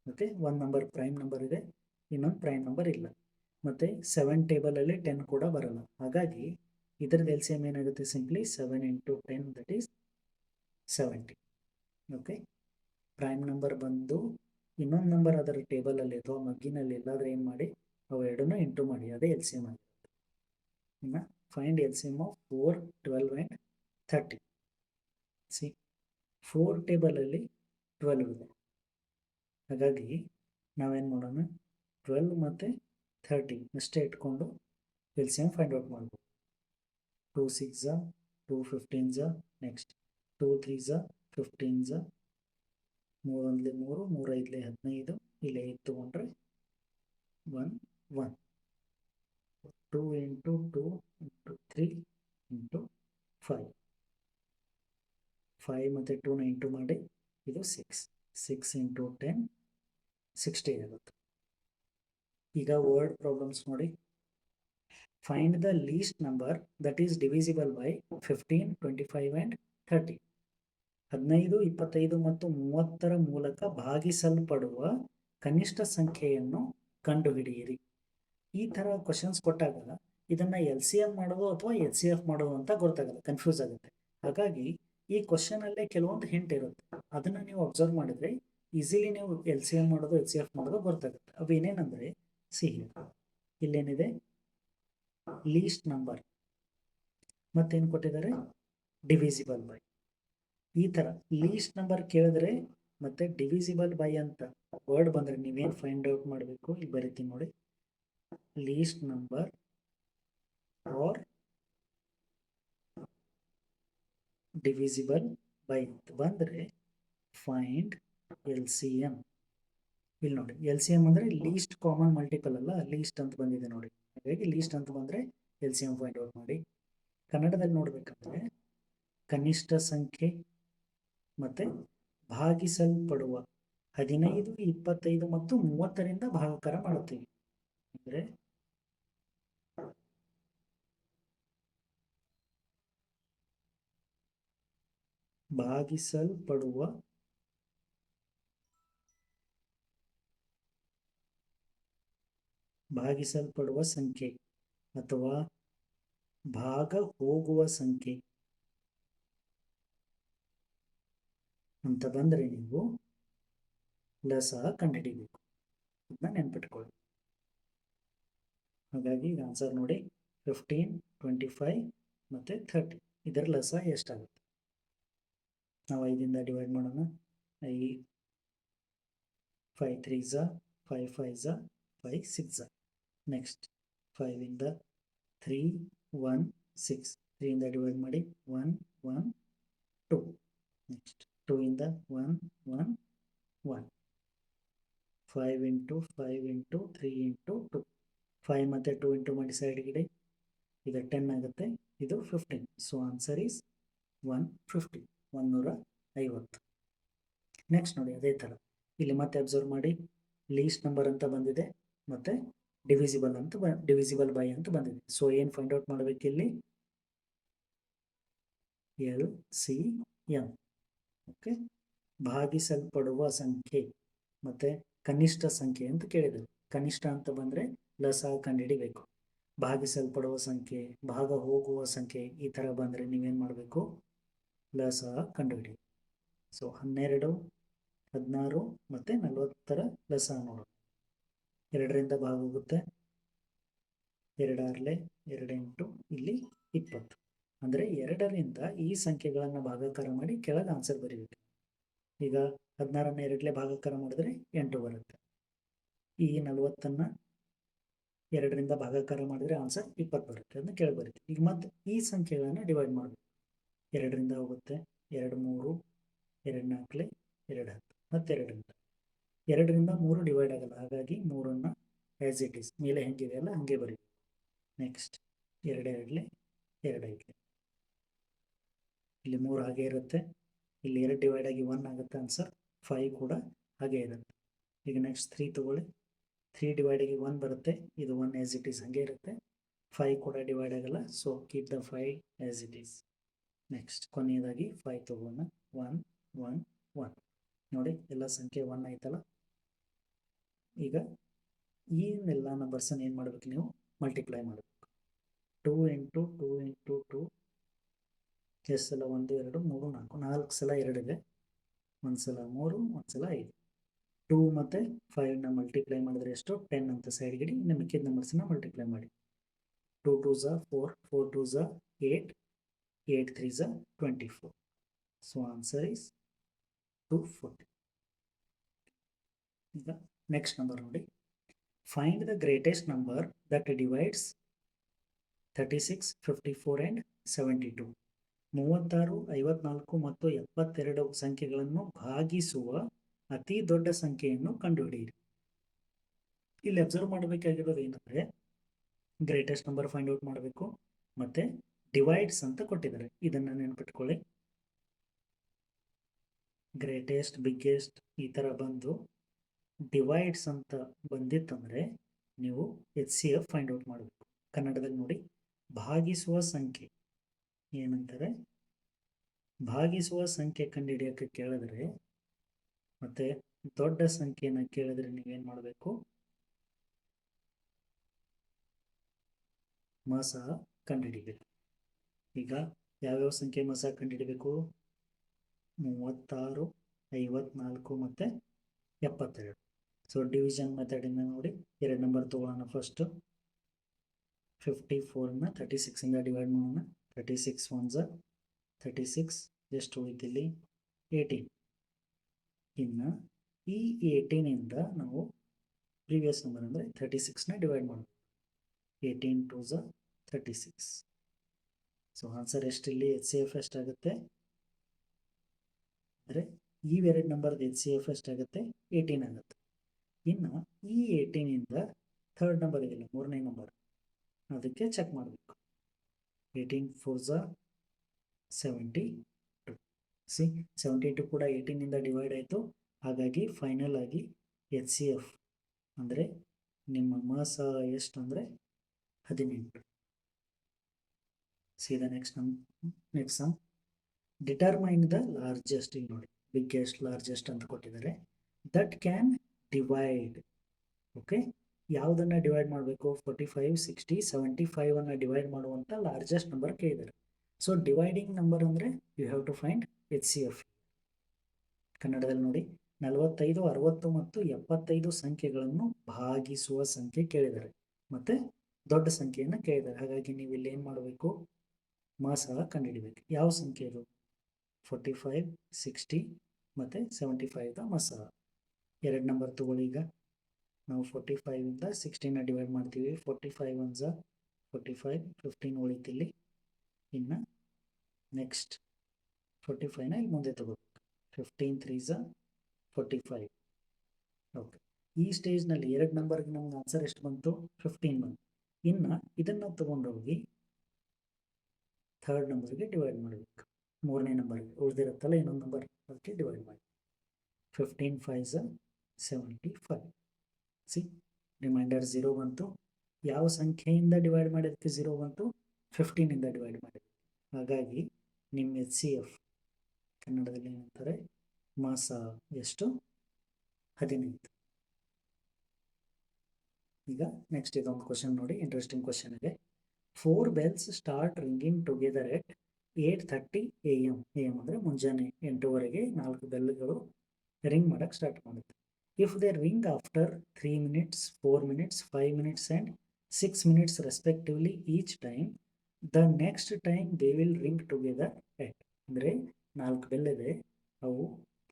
ಓಕೆ, ಒಂದು ನಂಬರ್ ಪ್ರೈಮ್ ನಂಬರ್ ಇದೆ, ಇನ್ನೊಂದು ಪ್ರೈಮ್ ನಂಬರ್ ಇಲ್ಲ, ಮತ್ತು 7 ಟೇಬಲಲ್ಲಿ 10 ಕೂಡ ಬರಲ್ಲ. ಹಾಗಾಗಿ ಇದರದ್ದು LCM ಏನಾಗುತ್ತೆ, simply 7 into 10 that is 70. Okay, prime number ಬಂದು ಇನ್ನೊಂದು ನಂಬರ್ ಅದರ ಟೇಬಲಲ್ಲಿ ಅಥವಾ ಮಗ್ಗಿನಲ್ಲಿ ಎಲ್ಲಾದರೂ ಏನು ಮಾಡಿ ಅವು ಎರಡನ್ನೂ ಇಂಟು ಮಾಡಿ, ಅದೇ LCM ಆಗಿರುತ್ತೆ. ಇನ್ನು find LCM of 4 12 and 30. C 4 ಟೇಬಲಲ್ಲಿ 12 ಇದೆ, ಹಾಗಾಗಿ ನಾವೇನು ಮಾಡೋಣ, 12 ಮತ್ತು 30 ಅಷ್ಟೇ ಇಟ್ಕೊಂಡು L C M find out ಮಾಡ್ಬೋದು. 2 6 2 15 ನೆಕ್ಸ್ಟ್ 2 3 15 3 1 3 3 5 15 ಇಲ್ಲಿ 8 ತೊಗೊಂಡ್ರೆ 1 1 2 ಇಂಟು 2 ಇಂಟು 3 ಇಂಟು 5 5 ಮತ್ತು 2ನ ಇಂಟು ಮಾಡಿ ಇದು 6 ಇಂಟು 10 60 ಆಗುತ್ತೆ. ಈಗ ವರ್ಡ್ ಪ್ರಾಬ್ಲಮ್ಸ್ ನೋಡಿ. Find the least number that is divisible by 15 25 and 30. 15 25 ಮತ್ತು 30ರ ಮೂಲಕ ಭಾಗಿಸಲ್ಪಡುವ ಕನಿಷ್ಠ ಸಂಖ್ಯೆಯನ್ನು ಕಂಡುಹಿಡಿಯಿರಿ. ಈ ಥರ ಕ್ವಶನ್ಸ್ ಕೊಟ್ಟಾಗ ಇದನ್ನು ಎಲ್ ಸಿ ಎಮ್ ಮಾಡೋದು ಅಥವಾ ಎಚ್ ಸಿ ಎಫ್ ಮಾಡೋದು ಅಂತ ಗೊತ್ತಾಗಲ್ಲ, ಕನ್ಫ್ಯೂಸ್ ಆಗುತ್ತೆ. ಹಾಗಾಗಿ ಈ ಕ್ವಶನಲ್ಲೇ ಕೆಲವೊಂದು ಹಿಂಟ್ ಇರುತ್ತೆ, ಅದನ್ನು ನೀವು ಅಬ್ಸರ್ವ್ ಮಾಡಿದರೆ ಈಸಿಲಿ ನೀವು ಎಲ್ ಸಿ ಎಮ್ ಮಾಡೋದು ಎಚ್ ಸಿ ಎಫ್ ಮಾಡೋದು ಗೊತ್ತಾಗುತ್ತೆ. ಅವು ಏನೇನೆಂದರೆ, ಇಲ್ಲೇನಿದೆ ಲೀಸ್ಟ್ ನಂಬರ್, ಮತ್ತೇನು ಕೊಟ್ಟಿದ್ದಾರೆ ಡಿವಿಸಿಬಲ್ ಬೈ. ಈ ಥರ ಲೀಸ್ಟ್ ನಂಬರ್ ಕೇಳಿದ್ರೆ ಮತ್ತೆ ಡಿವಿಸಿಬಲ್ ಬೈ ಅಂತ ವರ್ಡ್ ಬಂದರೆ ನೀವೇನು ಫೈಂಡ್ ಔಟ್ ಮಾಡಬೇಕು, ಇಲ್ಲಿ ಬರೀತೀನಿ ನೋಡಿ. Least number are divisible by ಅಂತ ಬಂದರೆ ಫೈಂಡ್ ಎಲ್ ಸಿ ಎಮ್. ಇಲ್ಲಿ ನೋಡಿ ಎಲ್ ಸಿ ಎಮ್ ಅಂದರೆ ಲೀಸ್ಟ್ ಕಾಮನ್ ಮಲ್ಟಿಪಲ್ ಅಲ್ಲ, ಲೀಸ್ಟ್ ಅಂತ ಬಂದಿದೆ ನೋಡಿ. ಹಾಗಾಗಿ ಲೀಸ್ಟ್ ಅಂತ ಬಂದರೆ L C M find out ಮಾಡಿ. ಕನ್ನಡದಲ್ಲಿ ನೋಡಬೇಕಂದ್ರೆ ಕನಿಷ್ಠ ಸಂಖ್ಯೆ ಮತ್ತು ಭಾಗಿಸಲ್ಪಡುವ 15 25 ಮತ್ತು 30ರಿಂದ ಭಾಗಾಕಾರ ಮಾಡುತ್ತೀವಿ. ಅಂದರೆ ಭಾಗಿಸಲ್ಪಡುವ ಸಂಖ್ಯೆ ಅಥವಾ ಭಾಗ ಹೋಗುವ ಸಂಖ್ಯೆ ಅಂತ ಬಂದರೆ ನೀವು ಲಸ ಕಂಡುಹಿಡಿಬೇಕು. ಅದನ್ನ ನೆನ್ಪಿಟ್ಕೊಳ್ಳಿ. ಹಾಗಾಗಿ ಆನ್ಸರ್ ನೋಡಿ 15 25 ಮತ್ತು 30 ಇದರ ಲಸ ಎಷ್ಟಾಗುತ್ತೆ. ನಾವು 5ಇಂದ ಡಿವೈಡ್ ಮಾಡೋಣ. 5 5 3 5 5 5 6 ನೆಕ್ಸ್ಟ್ 5ಇಂದ 3 1 6 3ಇಂದ ಡಿವೈಡ್ ಮಾಡಿ 1 1 2 ನೆಕ್ಸ್ಟ್ 2ಇಂದ 1 1 1 5 ಇಂಟು 5 ಇಂಟು 3 ಇಂಟು 2 5 ಮತ್ತು 2 ಇಂಟು ಮಾಡಿ ಸೈಡ್ಗಿಡಿ, ಇದು 10 ಆಗುತ್ತೆ, ಇದು 15. So answer is 150 150. ನೆಕ್ಸ್ಟ್ ನೋಡಿ ಅದೇ ಥರ ಇಲ್ಲಿ ಮತ್ತೆ ಅಬ್ಸರ್ವ್ ಮಾಡಿ, ಲೀಸ್ಟ್ ನಂಬರ್ ಅಂತ ಬಂದಿದೆ ಮತ್ತು ಡಿವಿಸಿಬಲ್ ಬೈ ಅಂತ ಬಂದಿದೆ. ಸೊ ಏನು ಫೈಂಡ್ ಔಟ್ ಮಾಡಬೇಕು ಇಲ್ಲಿ, ಎಲ್ ಸಿ ಎಮ್. ಓಕೆ, ಭಾಗಿಸಲ್ಪಡುವ ಸಂಖ್ಯೆ ಮತ್ತು ಕನಿಷ್ಠ ಸಂಖ್ಯೆ ಅಂತ ಕೇಳಿದರು. ಕನಿಷ್ಠ ಅಂತ ಬಂದರೆ ಲಸ ಕಂಡುಹಿಡಿಬೇಕು. ಭಾಗಿಸಲ್ಪಡುವ ಸಂಖ್ಯೆ, ಭಾಗ ಹೋಗುವ ಸಂಖ್ಯೆ ಈ ಥರ ಬಂದರೆ ನೀವೇನು ಮಾಡಬೇಕು, ಲಸ ಕಂಡುಹಿಡಿ. ಸೊ 12 16 ಮತ್ತು 40ರ ಲಸ ನೋಡೋಣ. 2ರಿಂದ ಭಾಗ ಹೋಗುತ್ತೆ, 2 6 2 8 ಇಲ್ಲಿ 20. ಅಂದರೆ 2ರಿಂದ ಈ ಸಂಖ್ಯೆಗಳನ್ನು ಭಾಗಾಕಾರ ಮಾಡಿ ಕೆಳಗೆ ಆನ್ಸರ್ ಬರೀಬೇಕು. ಈಗ 16ನ್ನು 2ಲೆ ಭಾಗಾಕಾರ ಮಾಡಿದ್ರೆ 8 ಬರುತ್ತೆ. ಈ 40ನ್ನು 2ರಿಂದ ಭಾಗಾಕಾರ ಮಾಡಿದರೆ ಆನ್ಸರ್ 20 ಬರುತ್ತೆ. ಅದನ್ನ ಕೆಳಗೆ ಬರೀತೀವಿ. ಈಗ ಮತ್ತೆ ಈ ಸಂಖ್ಯೆಗಳನ್ನು ಡಿವೈಡ್ ಮಾಡಬೇಕು. 2ರಿಂದ ಹೋಗುತ್ತೆ, 2 3 2 4 2 10 ಮತ್ತು 2ರಿಂದ 3 ಡಿವೈಡ್ ಆಗಲ್ಲ, ಹಾಗಾಗಿ 3ನ್ನು ಆ್ಯಸ್ ಇಟ್ ಈಸ್ ಮೇಲೆ ಹೆಂಗಿದೆಯಲ್ಲ ಹಾಗೆ ಬರೀ. ನೆಕ್ಸ್ಟ್ 2 2 2 5 ಇಲ್ಲಿ 3 ಹಾಗೆ ಇರುತ್ತೆ, ಇಲ್ಲಿ 2 ಡಿವೈಡ್ ಆಗಿ 1 ಆಗುತ್ತೆ ಆನ್ಸರ್. 5 ಕೂಡ ಹಾಗೆ ಇರುತ್ತೆ. ಈಗ ನೆಕ್ಸ್ಟ್ 3 ತಗೊಳ್ಳಿ, 3 ಡಿವೈಡ್ ಆಗಿ 1 ಬರುತ್ತೆ, ಇದು 1 ಆ್ಯಸ್ ಇಟ್ ಈಸ್ ಹಾಗೆ ಇರುತ್ತೆ. 5 ಕೂಡ ಡಿವೈಡ್ ಆಗಲ್ಲ, so keep the 5 as it is. Next ಕೊನೆಯದಾಗಿ 5 ತಗೋಣ, 1 1 1 ನೋಡಿ ಎಲ್ಲ ಸಂಖ್ಯೆ 1 ಆಯ್ತಲ್ಲ. ಈಗ ಈ ಎಲ್ಲ ನಂಬರ್ಸನ್ನು ಏನು ಮಾಡಬೇಕು, ನೀವು ಮಲ್ಟಿಪ್ಲೈ ಮಾಡಬೇಕು. 2 ಇಂಟು 2 ಇಂಟು 2 ಎಷ್ಟು ಸಲ 1 2 3 4 4 ಸಲ 2 ಇದೆ, 1 ಸಲ 3 1 ಸಲ 5. 2 ಮತ್ತು 5ನ ಮಲ್ಟಿಪ್ಲೈ ಮಾಡಿದ್ರೆ ಎಷ್ಟು, 10 ಅಂತ ಸೈಡ್ಗಿಡಿ. ಇನ್ನು ಮಿಕ್ಕಿದ ನಂಬರ್ಸನ್ನ ಮಲ್ಟಿಪ್ಲೈ ಮಾಡಿ. 2 2 4 4 2 8 8 3 24. So answer is 240. ಈಗ ನೆಕ್ಸ್ಟ್ ನಂಬರ್ ನೋಡಿ, find the greatest number that divides 36, 54 and 72. 36, 54 ಮತ್ತು 72 ಸಂಖ್ಯೆಗಳನ್ನು ಭಾಗಿಸುವ ಅತಿ ದೊಡ್ಡ ಸಂಖ್ಯೆಯನ್ನು ಕಂಡುಹಿಡಿಯಿರಿ. ಇಲ್ಲಿ ಅಬ್ಸರ್ವ್ ಮಾಡಬೇಕಾಗಿರೋದು ಏನಂದರೆ, ಗ್ರೇಟೆಸ್ಟ್ ನಂಬರ್ ಫೈಂಡ್ ಔಟ್ ಮಾಡಬೇಕು, ಮತ್ತೆ ಡಿವೈಡ್ಸ್ ಅಂತ ಕೊಟ್ಟಿದ್ದಾರೆ, ಇದನ್ನು ನೆನಪಿಟ್ಕೊಳ್ಳಿ. ಗ್ರೇಟೆಸ್ಟ್, ಬಿಗ್ಗೆಸ್ಟ್ ಈ ಥರ ಬಂದು ಡಿವೈಡ್ಸ್ ಅಂತ ಬಂದಿತ್ತಂದರೆ ನೀವು HCF ಫೈಂಡ್ ಔಟ್ ಮಾಡಬೇಕು. ಕನ್ನಡದಲ್ಲಿ ನೋಡಿ, ಭಾಗಿಸುವ ಸಂಖ್ಯೆ ಏನಂತಾರೆ, ಭಾಗಿಸುವ ಸಂಖ್ಯೆ ಕಂಡುಹಿಡಿಯೋಕ್ಕೆ ಕೇಳಿದ್ರೆ ಮತ್ತೆ ದೊಡ್ಡ ಸಂಖ್ಯೆಯನ್ನು ಕೇಳಿದ್ರೆ ನೀವೇನು ಮಾಡಬೇಕು, ಮಸ ಕಂಡುಹಿಡಿಬೇಕು. ಈಗ ಯಾವ್ಯಾವ ಸಂಖ್ಯೆ ಮಸ ಕಂಡುಹಿಡಿಬೇಕು, 36, 54 ಮತ್ತು 72. ಸೊ ಡಿವಿಷನ್ ಮೆಥಡಿಂದ ನೋಡಿ, 2 ನಂಬರ್ ತಗೊಳ್ಳೋಣ. ಫಸ್ಟ್ 54ನ 36ಇಂದ ಡಿವೈಡ್ ಮಾಡೋಣ. 36 1 36, ಎಷ್ಟು ಉಳಿತಿಲ್ಲಿ 18. ಇನ್ನು ಈ 18ಇಂದ ನಾವು ಪ್ರೀವಿಯಸ್ ನಂಬರ್ ಅಂದರೆ 36ನ ಡಿವೈಡ್ ಮಾಡೋಣ. 18 2 36. ಸೊ ಆನ್ಸರ್ ಎಷ್ಟಿಲ್ಲಿ HCF ಎಷ್ಟಾಗುತ್ತೆ ಅಂದರೆ ಈ ಎರಡು ನಂಬರ್ದು HCF ಎಷ್ಟಾಗುತ್ತೆ, 18 ಆಗುತ್ತೆ. ಇನ್ನು ಈ 18ಇಂದ ಥರ್ಡ್ ನಂಬರ್ ಇದೆಯಲ್ಲ, ಮೂರನೇ ನಂಬರ್, ಅದಕ್ಕೆ ಚೆಕ್ ಮಾಡಬೇಕು. 18 4 72. ಸಿ 72 ಕೂಡ 18ಇಂದ ಡಿವೈಡ್ ಆಯಿತು. ಹಾಗಾಗಿ ಫೈನಲ್ ಆಗಿ HCF ಅಂದರೆ ನಿಮ್ಮ ಮಸ ಎಷ್ಟು ಅಂದರೆ 18. See the next sum. Determine the largest. ಇಲ್ಲಿ ನೋಡಿ, ಬಿಗ್ಗೆಸ್ಟ್, ಲಾರ್ಜೆಸ್ಟ್ ಅಂತ ಕೊಟ್ಟಿದ್ದಾರೆ. That can divide. ಓಕೆ, ಯಾವುದನ್ನು ಡಿವೈಡ್ ಮಾಡಬೇಕು, 45 60 75 ಅನ್ನು ಡಿವೈಡ್ ಮಾಡುವಂಥ ಲಾರ್ಜೆಸ್ಟ್ ನಂಬರ್ ಕೇಳಿದ್ದಾರೆ. ಸೊ ಡಿವೈಡಿಂಗ್ ನಂಬರ್ ಅಂದರೆ you have to find HCF. ಕನ್ನಡದಲ್ಲಿ ನೋಡಿ, 45 60 ಮತ್ತು 75 ಸಂಖ್ಯೆಗಳನ್ನು ಭಾಗಿಸುವ ಸಂಖ್ಯೆ ಕೇಳಿದ್ದಾರೆ, ಮತ್ತು ದೊಡ್ಡ ಸಂಖ್ಯೆಯನ್ನು ಕೇಳಿದ್ದಾರೆ. ಹಾಗಾಗಿ ನೀವು ಇಲ್ಲಿ ಏನು ಮಾಡಬೇಕು, ಮಸ ಕಂಡುಹಿಡಿಬೇಕು. ಯಾವ ಸಂಖ್ಯೆ ಇದು, 45 60 ಮತ್ತು 75ದ ಮಸ. 2 ನಂಬರ್ ತಗೊಳ್ಳಿ. ಈಗ ನಾವು 45ಇಂದ 16ನ ಡಿವೈಡ್ ಮಾಡ್ತೀವಿ. 45 1 45, 15 ಉಳಿತಿಲ್ಲಿ. ಇನ್ನು ನೆಕ್ಸ್ಟ್ 45ನ ಇಲ್ಲಿ ಮುಂದೆ ತಗೋಬೇಕು. 15 3 45. ಓಕೆ, ಈ ಸ್ಟೇಜ್ನಲ್ಲಿ 2 ನಂಬರ್ಗೆ ನಮ್ಗೆ ಆನ್ಸರ್ ಎಷ್ಟು ಬಂತು, 15 ಬಂತು. ಇನ್ನು ಇದನ್ನು ತಗೊಂಡೋಗಿ ಥರ್ಡ್ ನಂಬರ್ಗೆ ಡಿವೈಡ್ ಮಾಡಬೇಕು. ಮೂರನೇ ನಂಬರ್ಗೆ ಉಳಿದಿರುತ್ತಲ್ಲ ಇನ್ನೊಂದು ನಂಬರ್, ಅದಕ್ಕೆ ಡಿವೈಡ್ ಮಾಡಿ. 15 5 75. ಸಿ ರಿಮೈಂಡರ್ 0 ಬಂತು. ಯಾವ ಸಂಖ್ಯೆಯಿಂದ ಡಿವೈಡ್ ಮಾಡೋದಕ್ಕೆ 0 ಬಂತು, 15ಇಂದ ಡಿವೈಡ್ ಮಾಡಿದ್ವಿ. ಹಾಗಾಗಿ ನಿಮ್ಮ HCF ಕನ್ನಡದಲ್ಲಿ ಏನಂತಾರೆ, ಮಸ ಎಷ್ಟು, 15. ಈಗ ನೆಕ್ಸ್ಟ್ ಇದೊಂದು ಕ್ವಶನ್ ನೋಡಿ, ಇಂಟ್ರೆಸ್ಟಿಂಗ್ ಕ್ವಶನ್ ಇದೆ. 4 bells start ringing together at 8:30 AM. AM ಅಂದರೆ ಮುಂಜಾನೆ 8 ಗಂಟೆಗೆ 4 ಬೆಲ್ಗಳು ರಿಂಗ್ ಮಾಡೋಕ್ಕೆ ಸ್ಟಾರ್ಟ್ ಮಾಡುತ್ತೆ. If they ring after 3 minutes, 4 minutes, 5 minutes and 6 minutes respectively each time, the next time they will ring together at. ಅಂದರೆ 4 bell ಇದೆ, ಅವು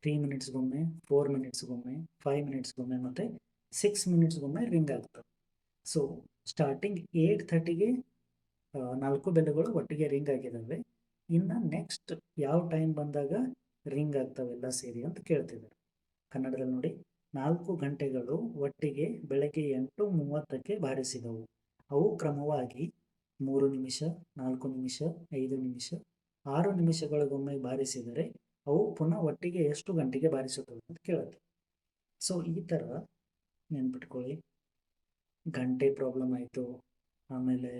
3 minutesಗೊಮ್ಮೆ, 4 minutesಗೊಮ್ಮೆ, 5 minutesಗೊಮ್ಮೆ ಮತ್ತು 6 minutesಗೊಮ್ಮೆ ರಿಂಗ್ ಆಗ್ತವೆ. ಸೊ ಸ್ಟಾರ್ಟಿಂಗ್ 8:30ಗೆ 4 ಬೆಲ್ಗಳು ಒಟ್ಟಿಗೆ ರಿಂಗ್ ಆಗಿದ್ದಾವೆ. ಇನ್ನು ನೆಕ್ಸ್ಟ್ ಯಾವ ಟೈಮ್ ಬಂದಾಗ ರಿಂಗ್ ಆಗ್ತಾವೆಲ್ಲ ಸೇರಿ ಅಂತ ಕೇಳ್ತಿದ್ದಾರೆ. ಕನ್ನಡದಲ್ಲಿ ನೋಡಿ, 4 ಗಂಟೆಗಳು ಒಟ್ಟಿಗೆ ಬೆಳಗ್ಗೆ 8:30ಕ್ಕೆ ಬಾರಿಸಿದವು. ಅವು ಕ್ರಮವಾಗಿ 3 ನಿಮಿಷ, 4 ನಿಮಿಷ, 5 ನಿಮಿಷ, 6 ನಿಮಿಷಗಳಿಗೊಮ್ಮೆ ಬಾರಿಸಿದರೆ ಅವು ಪುನಃ ಒಟ್ಟಿಗೆ ಎಷ್ಟು ಗಂಟೆಗೆ ಬಾರಿಸುತ್ತವೆ ಅಂತ ಕೇಳುತ್ತೆ. ಸೊ ಈ ಥರ ನೆನ್ಪಿಟ್ಕೊಳ್ಳಿ. ಗಂಟೆ ಪ್ರಾಬ್ಲಮ್ ಆಯಿತು, ಆಮೇಲೆ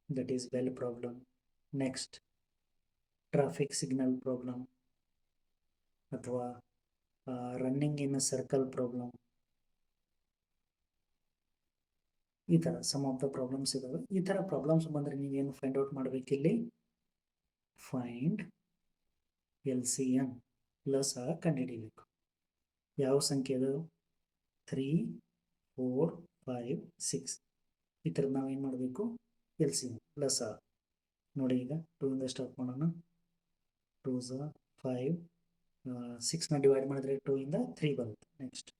that is bell problem. Next traffic signal problem, ಅಥವಾ ರನ್ನಿಂಗ್ ಇನ್ ಸರ್ಕಲ್ ಪ್ರಾಬ್ಲಮ್. ಈ ಥರ ಸಮ್ ಆಫ್ ದ ಪ್ರಾಬ್ಲಮ್ಸ್ ಇದಾವೆ. ಈ ಥರ ಪ್ರಾಬ್ಲಮ್ಸ್ ಬಂದರೆ ನೀವೇನು ಫೈಂಡ್ ಔಟ್ ಮಾಡಬೇಕಿಲ್ಲಿ, ಫೈಂಡ್ LCM ಲಸ ಕಂಡುಹಿಡಿಬೇಕು. ಯಾವ ಸಂಖ್ಯೆ ಅದು, 3 4 5 6. ಈ ಥರ ನಾವೇನು ಮಾಡಬೇಕು, LCM ಲಸ ನೋಡಿ. ಈಗ 2ಇಂದ ಸ್ಟಾರ್ಟ್ ಮಾಡೋಣ. 2 5 6ನ ಡಿವೈಡ್ ಮಾಡಿದ್ರೆ 2ಇಂದ 3 ಬರುತ್ತೆ. ನೆಕ್ಸ್ಟ್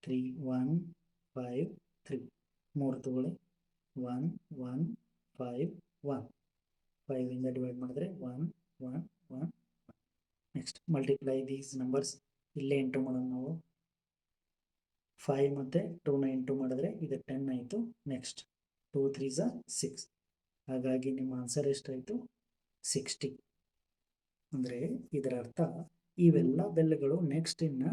3 1 5 3 3 ತಗೊಳ್ಳಿ 1 1 5 1 5 ಇಂದ ಡಿವೈಡ್ ಮಾಡಿದ್ರೆ 1 1 1 ನೆಕ್ಸ್ಟ್ ಮಲ್ಟಿಪ್ಲೈ ದೀಸ್ ನಂಬರ್ಸ್ ಇಲ್ಲೇ ಇಂಟು ಮಾಡೋಣ ನಾವು 5 ಮತ್ತು 2ನ ಇಂಟು ಮಾಡಿದ್ರೆ ಇದು 10 ಆಯಿತು ನೆಕ್ಸ್ಟ್ 2 3 6 ಹಾಗಾಗಿ ನಿಮ್ಮ ಆನ್ಸರ್ ಎಷ್ಟಾಯಿತು 60 ಅಂದರೆ ಇದರ ಅರ್ಥ ಇವೆಲ್ಲ ಬೆಲ್ಗಳು ನೆಕ್ಸ್ಟ್ ಇನ್ನು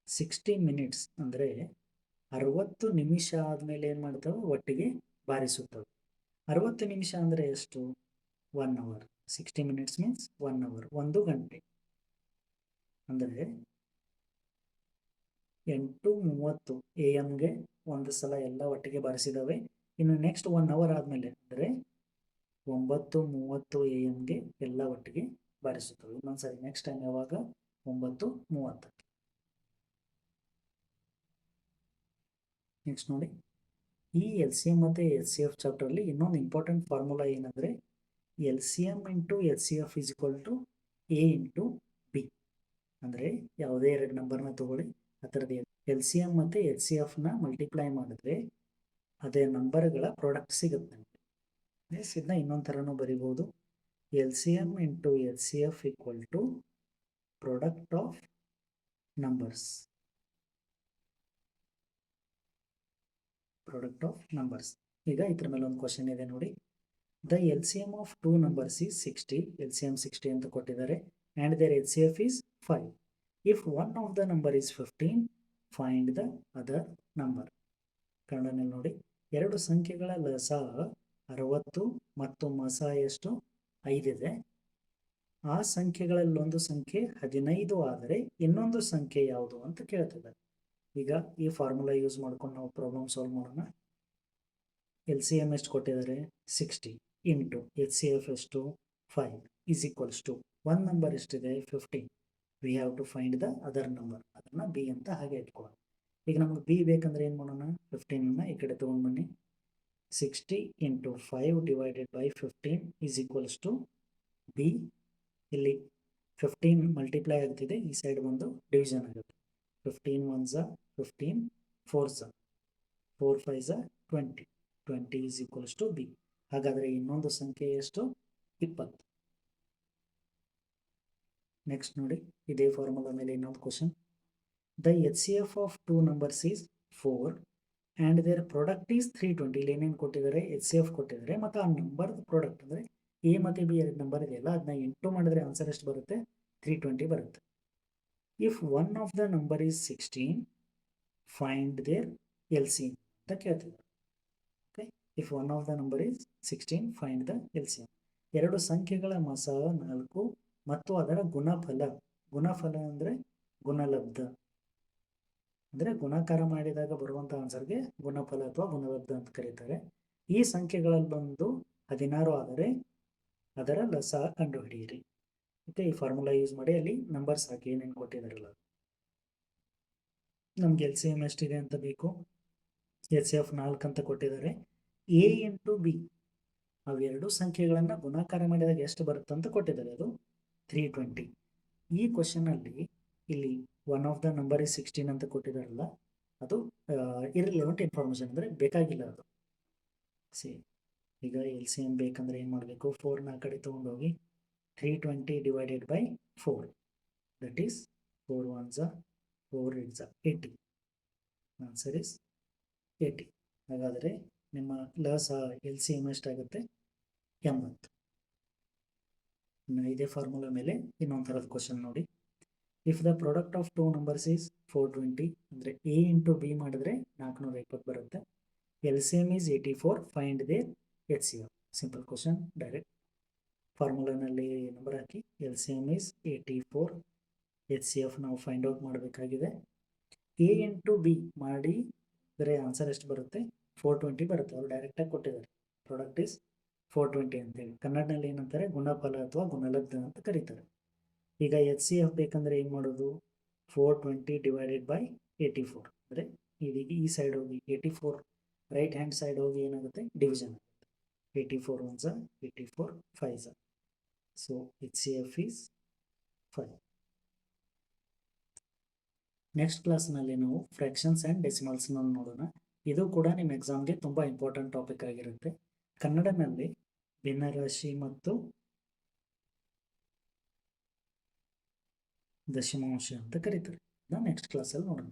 60 ಮಿನಿಟ್ಸ್ ಅಂದರೆ 60 ನಿಮಿಷ ಆದಮೇಲೆ ಏನು ಮಾಡ್ತವೆ ಒಟ್ಟಿಗೆ ಬಾರಿಸುತ್ತವೆ 60 ನಿಮಿಷ ಅಂದರೆ ಎಷ್ಟು 1 ಅವರ್ 60 ಮಿನಿಟ್ಸ್ ಮೀನ್ಸ್ 1 ಅವರ್ 1 ಗಂಟೆ ಅಂದರೆ 8:30 AM ಒಂದು ಸಲ ಎಲ್ಲ ಒಟ್ಟಿಗೆ ಬಾರಿಸಿದವೆ ಇನ್ನು ನೆಕ್ಸ್ಟ್ 1 ಅವರ್ ಆದಮೇಲೆ ಅಂದರೆ 9:30 AM ಎಲ್ಲ ಒಟ್ಟಿಗೆ ಬಾರಿಸುತ್ತವೆ ಇನ್ನೊಂದ್ಸರಿ ನೆಕ್ಸ್ಟ್ ಟೈಮ್ ಯಾವಾಗ 9:30 ನೆಕ್ಸ್ಟ್ ನೋಡಿ ಈ ಎಲ್ ಸಿ ಎಮ್ ಮತ್ತು ಎಚ್ ಸಿ ಎಫ್ ಚಾಪ್ಟರಲ್ಲಿ ಇನ್ನೊಂದು ಇಂಪಾರ್ಟೆಂಟ್ ಫಾರ್ಮುಲಾ ಏನಂದರೆ L C M into H C F is equal to A into B ಅಂದರೆ ಯಾವುದೇ ಎರಡು ನಂಬರ್ನ ತಗೊಳ್ಳಿ ಆ ಥರದ್ದು ಎಲ್ ಸಿ ಎಮ್ ಮತ್ತು ಎಚ್ ಸಿ ಎಫ್ನ ಮಲ್ಟಿಪ್ಲೈ ಮಾಡಿದ್ರೆ ಅದೇ ನಂಬರ್ಗಳ ಪ್ರಾಡಕ್ಟ್ ಸಿಗುತ್ತೆ ಎಸ್ ಇದನ್ನ ಇನ್ನೊಂದು ಥರನೂ ಬರಿಬೋದು L C M into H C F equal to product of numbers product of numbers ಈಗ ಇದ್ರ ಮೇಲೆ ಒಂದು ಕ್ವಶನ್ ಇದೆ ನೋಡಿ the L C M of two numbers is 60 L C M 60 ಅಂತ ಕೊಟ್ಟಿದ್ದಾರೆ and their H C F is 5 if one of the number is 15 find the other number ಕನ್ನಡದಲ್ಲಿ ನೋಡಿ ಎರಡು ಸಂಖ್ಯೆಗಳ ಲಸ 60 ಮತ್ತು ಮಸ ಎಷ್ಟು 5 ಇದೆ ಆ ಸಂಖ್ಯೆಗಳಲ್ಲೊಂದು ಸಂಖ್ಯೆ 15 ಆದರೆ ಇನ್ನೊಂದು ಸಂಖ್ಯೆ ಯಾವುದು ಅಂತ ಕೇಳ್ತಿದ್ದಾರೆ ಈಗ ಈ ಫಾರ್ಮುಲಾ ಯೂಸ್ ಮಾಡ್ಕೊಂಡು ನಾವು ಪ್ರಾಬ್ಲಮ್ ಸಾಲ್ವ್ ಮಾಡೋಣ ಎಲ್ ಸಿ ಎಮ್ ಎಷ್ಟು ಕೊಟ್ಟಿದ್ದಾರೆ 60 ಇಂಟು ಎಚ್ ಸಿ ಎಫ್ ಎಷ್ಟು 5 is equals to one number ಎಷ್ಟಿದೆ 15 we have to find the other number ಅದನ್ನು ಬಿ ಅಂತ ಹಾಗೆ ಇಟ್ಕೊಳ್ಳೋಣ ಈಗ ನಮ್ಗೆ ಬಿ ಬೇಕಂದ್ರೆ ಏನು ಮಾಡೋಣ 15ನ ಈ ಕಡೆ ತೊಗೊಂಡು ಬನ್ನಿ 60 into 5 divided by 15 is equals to B ಇಲ್ಲಿ 15 ಮಲ್ಟಿಪ್ಲೈ ಆಗ್ತಿದೆ ಈ ಸೈಡ್ ಬಂದು ಡಿವಿಷನ್ ಆಗುತ್ತೆ 15 1 15 4 4 5 20 20 ಈಸ್ ಈಕ್ವಲ್ಸ್ ಟು ಬಿ ಹಾಗಾದರೆ ಇನ್ನೊಂದು ಸಂಖ್ಯೆ ಎಷ್ಟು 20 ನೆಕ್ಸ್ಟ್ ನೋಡಿ ಇದೇ ಫಾರ್ಮುಲಾ ಮೇಲೆ ಇನ್ನೊಂದು question the H C F of two numbers is 4 and their product is 320 ಇಲ್ಲಿ ಏನೇನು ಕೊಟ್ಟಿದ್ದಾರೆ ಎಚ್ ಸಿ ಎಫ್ ಕೊಟ್ಟಿದ್ದಾರೆ ಮತ್ತು ಆ ನಂಬರ್ದು ಪ್ರಾಡಕ್ಟ್ ಅಂದರೆ ಎ ಮತ್ತು ಬಿ ಎರಡು ನಂಬರ್ ಇದೆಯಲ್ಲ ಅದನ್ನ ಇಂಟು ಮಾಡಿದ್ರೆ ಆನ್ಸರ್ ಎಷ್ಟು ಬರುತ್ತೆ 320 ಬರುತ್ತೆ if one of the number is 16 find their L C M ಅಂತ ಕೇಳ್ತಿದ್ದಾರೆ okay if one of the number is 16 find the L C M ಎರಡು ಸಂಖ್ಯೆಗಳ ಮಸ 4 ಮತ್ತು ಅದರ ಗುಣಫಲ ಅಂದರೆ ಗುಣಲಬ್ಧ ಅಂದರೆ ಗುಣಾಕಾರ ಮಾಡಿದಾಗ ಬರುವಂಥ ಆನ್ಸರ್ಗೆ ಗುಣಫಲ ಅಥವಾ ಗುಣಲಬ್ಧ ಅಂತ ಕರೀತಾರೆ ಈ ಸಂಖ್ಯೆಗಳಲ್ಲೊಂದು 16 ಆದರೆ ಅದರ ಲಸ ಕಂಡುಹಿಡಿಯಿರಿ ಓಕೆ ಈ ಫಾರ್ಮುಲಾ ಯೂಸ್ ಮಾಡಿ ಅಲ್ಲಿ ನಂಬರ್ಸ್ ಹಾಕಿ ಏನೇನು ಕೊಟ್ಟಿದ್ದಾರಲ್ಲ ನಮ್ಗೆ ಎಲ್ ಸಿ ಎಮ್ ಎಷ್ಟಿದೆ ಅಂತ ಬೇಕು ಎಚ್ ಸಿ ಎಫ್ 4 ಅಂತ ಕೊಟ್ಟಿದ್ದಾರೆ ಎ ಇಂಟು ಬಿ ಅವೆರಡು ಸಂಖ್ಯೆಗಳನ್ನು ಗುಣಾಕಾರ ಮಾಡಿದಾಗ ಎಷ್ಟು ಬರುತ್ತೆ ಅಂತ ಕೊಟ್ಟಿದ್ದಾರೆ ಅದು 320 ಈ ಕ್ವಶನಲ್ಲಿ ಇಲ್ಲಿ one of the number is 16 ಅಂತ ಕೊಟ್ಟಿದ್ದಾರಲ್ಲ ಅದು ಇರ್ರಿಲೆವೆಂಟ್ ಇನ್ಫಾರ್ಮೇಷನ್ ಅಂದರೆ ಬೇಕಾಗಿಲ್ಲ ಅದು ಸಿ ಈಗ ಎಲ್ ಸಿ ಎಮ್ ಬೇಕಂದ್ರೆ ಏನು ಮಾಡಬೇಕು 4ನ ಆ ಕಡೆ ತೊಗೊಂಡೋಗಿ 320 divided by 4 that is 4 1 4 8 80 answer is 80 ಹಾಗಾದರೆ ನಿಮ್ಮ ಲಸ ಎಲ್ ಸಿ ಎಮ್ ಎಷ್ಟಾಗುತ್ತೆ 80 ಇದೇ ಫಾರ್ಮುಲಾ ಮೇಲೆ ಇನ್ನೊಂದು ಥರದ ಕ್ವಶನ್ ನೋಡಿ if the product of two numbers is 420 ಅಂದರೆ ಎ ಇಂಟು ಬಿ ಮಾಡಿದ್ರೆ 420 ಬರುತ್ತೆ L C M is 84 find their H C F simple question direct ಫಾರ್ಮುಲಾನಲ್ಲಿ ನಂಬರ್ ಹಾಕಿ L C M is 84 H C F ನಾವು find out ಮಾಡಬೇಕಾಗಿದೆ a into b ಮಾಡಿದರೆ answer ಎಷ್ಟು ಬರುತ್ತೆ 420 ಬರುತ್ತೆ ಅವರು ಡೈರೆಕ್ಟಾಗಿ ಕೊಟ್ಟಿದ್ದಾರೆ ಪ್ರಾಡಕ್ಟ್ ಈಸ್ 420 ಅಂತೇಳಿ ಕನ್ನಡದಲ್ಲಿ ಏನಂತಾರೆ ಗುಣಫಲ ಅಥವಾ ಗುಣಲಬ್ಧ ಅಂತ ಕರೀತಾರೆ ಈಗ ಎಚ್ ಸಿ ಎಫ್ ಬೇಕಂದ್ರೆ ಏನು ಮಾಡೋದು 420 ಡಿವೈಡೆಡ್ ಬೈ 84 ಅಂದರೆ ಇದೀಗ ಈ ಸೈಡ್ ಹೋಗಿ 84 ರೈಟ್ ಹ್ಯಾಂಡ್ ಸೈಡ್ ಹೋಗಿ ಏನಾಗುತ್ತೆ ಡಿವಿಷನ್ ಆಗುತ್ತೆ 84 1 84 5 so H C F is 5 next ಕ್ಲಾಸ್ನಲ್ಲಿ ನಾವು ಫ್ರ್ಯಾಕ್ಷನ್ಸ್ ಆ್ಯಂಡ್ ಡೆಸಿಮಲ್ಸ್ನ ನೋಡೋಣ. ಇದು ಕೂಡ ನಿಮ್ಮ ಎಕ್ಸಾಮ್ಗೆ ತುಂಬ ಇಂಪಾರ್ಟೆಂಟ್ ಟಾಪಿಕ್ ಆಗಿರುತ್ತೆ. ಕನ್ನಡದಲ್ಲಿ ಭಿನ್ನರಾಶಿ ಮತ್ತು ದಶಮಾಂಶ ಅಂತ ಕರೀತಾರೆ. ನೆಕ್ಸ್ಟ್ ಕ್ಲಾಸಲ್ಲಿ ನೋಡೋಣ.